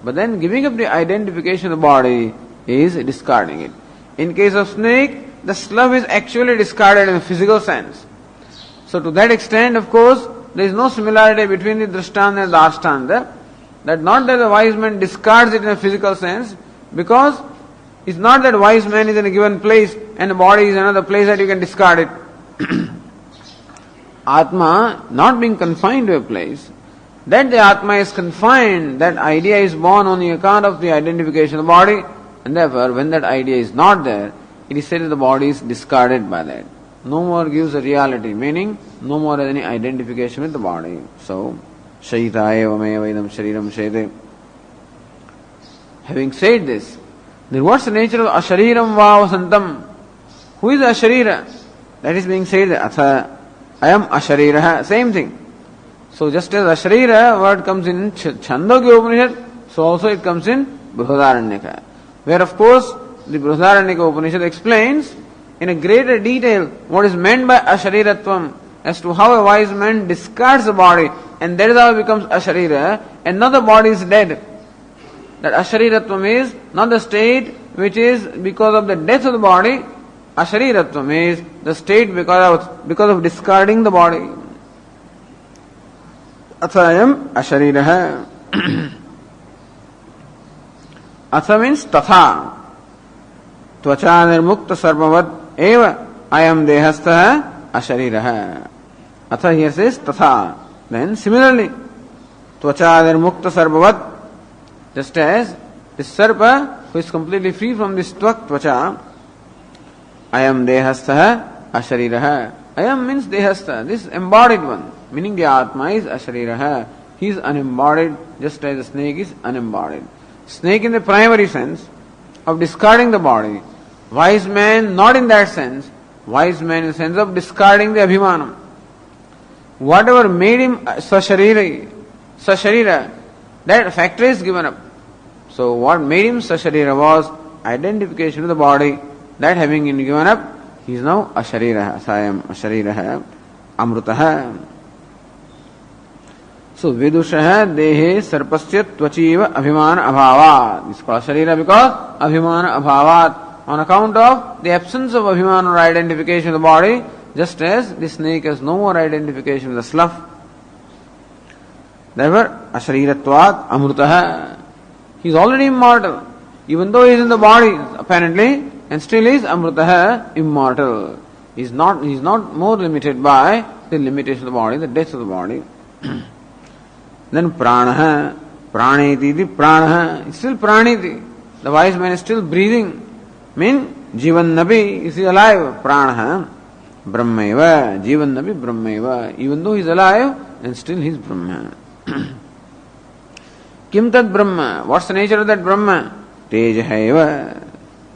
But then giving up the identification of the body is discarding it. In case of snake, the slough is actually discarded in a physical sense. So to that extent, of course, there is no similarity between the Drishtanta and the Ashtanta. That not that the wise man discards it in a physical sense, because it's not that wise man is in a given place and the body is another place that you can discard it. Atma not being confined to a place, that the Atma is confined, that idea is born on the account of the identification of the body, and therefore when that idea is not there, it is said that the body is discarded by that. No more gives a reality, meaning no more has any identification with the body. So, Shayita evameva idam shariram shayate. Having said this, then what's the nature of ashariram va vasantam? Who is asharira? That is being said, atha I am asharira, same thing. So just as asharira word comes in Chandogya Upanishad, So also it comes in Brihadaranyaka, where of course the Brihadaranyaka Upanishad explains in a greater detail what is meant by ashariratvam, as to how a wise man discards the body, and that is how it becomes asharira, and not the body is dead. That ashariratvam is not the state which is because of the death of the body. Ashariratvam is the state because of discarding the body. Athayam ashariraha. Atha means tatha. Tvacha nirmukta sarvavat eva ayam dehastha ashariraha. Atha here says tatha. Then similarly, tvacha nirmukta sarvavat, just as this sarpa who is completely free from this tvacha, ayam dehastha ashariraha. Ayam means dehastha, this embodied one, meaning the Atma is ashariraha. He is unembodied, just as the snake is unembodied. Snake in the primary sense of discarding the body. Wise man not in that sense. Wise man in the sense of discarding the abhimanam. Whatever made him sasharira, that factor is given up. So what made him sasharira was identification with the body. That having been given up, he is now asharira. Sayam asharira amrutaha. So vidushaha dehe sarpasya tvachiva abhimana abhavat. This is called asharira because abhimana abhavat. On account of the absence of abhimana or identification of the body, just as the snake has no more identification with the slough. Therefore, ashariratvat amrutaha. He is already immortal, even though he is in the body, apparently, and still is amrutaha, immortal. He is not more limited by the limitation of the body, the death of the body. Then pranaha, praneti, pranaha, is still praneti. The wise man is still breathing. Mean jivan nabi is alive. Pranaha, brahmaiva, jivan nabi brahmaiva. Even though he is alive, and still he is Brahma. Kim tad Brahma? What's the nature of that Brahma? Tejaha eva.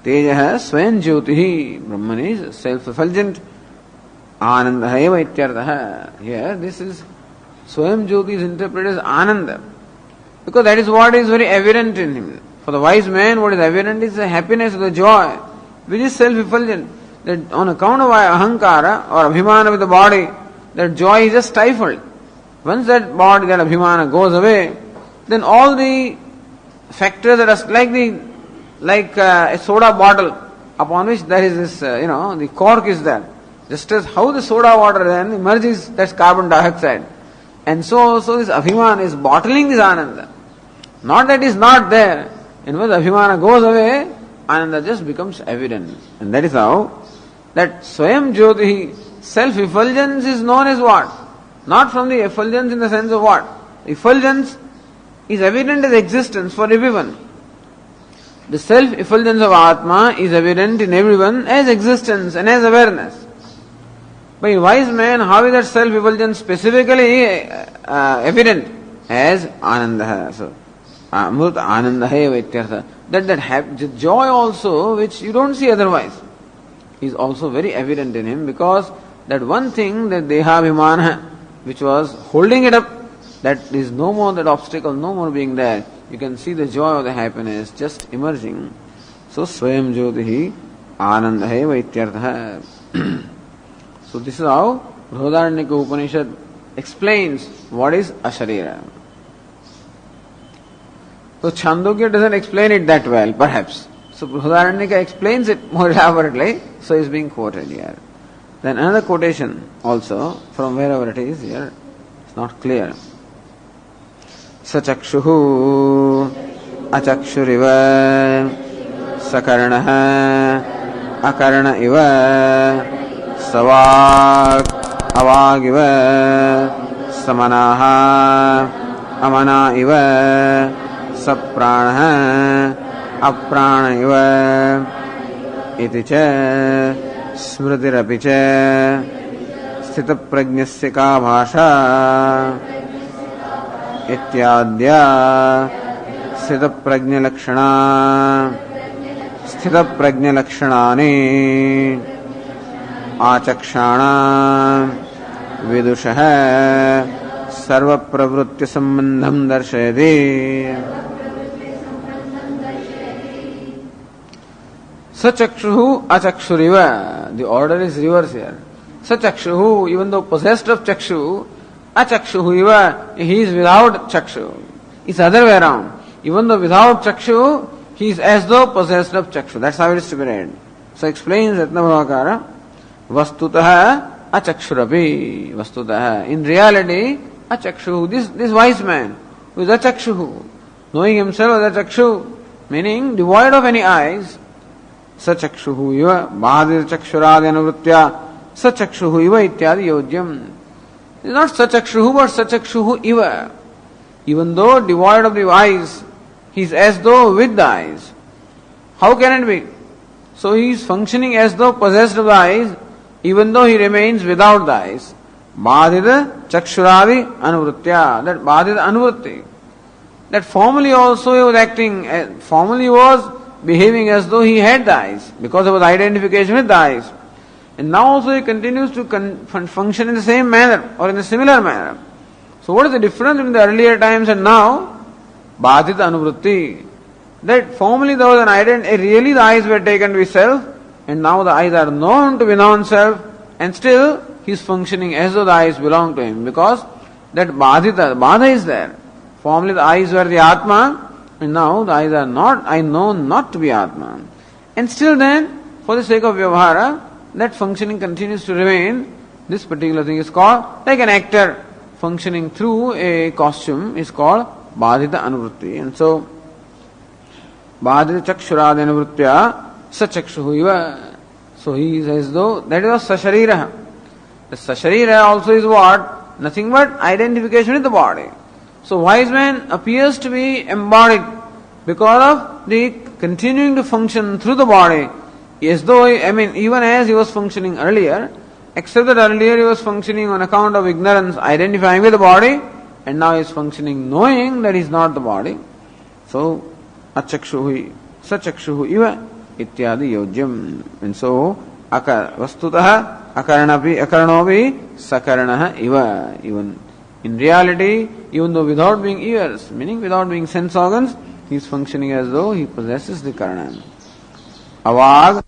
Tejaha swayam jyotihi. Brahman is self-effulgent. Anandaha eva ityarthaha. Here, this is Swayam Jyoti is interpreted as Ananda, because that is what is very evident in him. For the wise man, what is evident is the happiness, the joy, which is self-effulgent. That on account of ahankara or abhimana with the body, that joy is just stifled. Once that body, that abhimana goes away, then all the factors that are like a soda bottle upon which there is this, the cork is there. Just as how the soda water then emerges, that's carbon dioxide. And so this abhimana is bottling this ananda. Not that it is not there. And when the abhimana goes away, ananda just becomes evident. And that is how that swayam jyoti, self-effulgence is known as what? Not from the effulgence in the sense of what? Effulgence is evident as existence for everyone. The self-effulgence of Atma is evident in everyone as existence and as awareness. But in wise man, how is that self-effulgence specifically evident? As Ananda. So, Amrut Ananda Ityartha. That joy also, which you don't see otherwise, is also very evident in him, because that one thing, that Dehabhimana, which was holding it up, that is no more, that obstacle no more being there. You can see the joy of the happiness just emerging. So, Swayam Jyotihi Ananda Ityartha. So this is how Brihadaranyaka Upanishad explains what is asharira. So Chandogya doesn't explain it that well, perhaps. So Brihadaranyaka explains it more elaborately, so is being quoted here. Then another quotation also, from wherever it is here, it's not clear. Sachakshuhu achakshuriva sakarnaha akarna iva Savag avagiva samanaha amana iva sapranaha aprana iva iti cha smritirapi cha sthita prajnasya ka bhasha ityadya sthita prajna lakshanani आचक्षाणां विदुषः सर्वप्रवृत्ति संबंधं दर्शयति. Sachakshuhu achakshuriva. The order is reverse here. Sachakshuhu, even though possessed of chakshu, achakshuhu iva, he is without chakshu. It's the other way around. Even though without chakshu, he is as though possessed of chakshu. That's how it is to be read. So explains Ratnabhavakara, vastutaha achakshurapi. Vastutaha. In reality, achakshuhu, this wise man, who is achakshuhu, knowing himself as achakshu, meaning devoid of any eyes, sachakshuhu iva, bhadir chakshuradi anuvritya, sachakshuhu iva ityadi yodyam. It is not sachakshuhu, but sachakshuhu iva. Even though devoid of the eyes, he is as though with the eyes. How can it be? So he is functioning as though possessed of the eyes, even though he remains without the eyes. Bhadida chakshuradi anuvritya. That bhadida anuvritti. That formerly also he was acting, formerly he was behaving as though he had the eyes, because there was identification with the eyes. And now also he continues to function in the same manner, or in a similar manner. So what is the difference between the earlier times and now? Bhadita anuvritti. That formerly there was an identity, really the eyes were taken to be self, and now the eyes are known to be non-self, and still he is functioning as though the eyes belong to him, because that bhadha is there. Formerly the eyes were the Atma, and now the eyes are not, I know not to be Atma. And still then, for the sake of Vyavahara, that functioning continues to remain. This particular thing is called, like an actor functioning through a costume, is called Bhadita Anuvritti. And so, Bhadita Chakshuradi Anuvritya Sachakshuhu iva. So he is as though, that is a Sasharira. The Sasharira also is what? Nothing but identification with the body. So wise man appears to be embodied because of the continuing to function through the body, as though, even as he was functioning earlier, except that earlier he was functioning on account of ignorance, identifying with the body, and now he is functioning knowing that he is not the body. So, achakshuhi, sachakshuhu iva, ityadi yogyam. And so, vastutaha akaranovi sakaranaha iva. Even in reality, even though without being ears, meaning without being sense organs, he is functioning as though he possesses the karana. Avag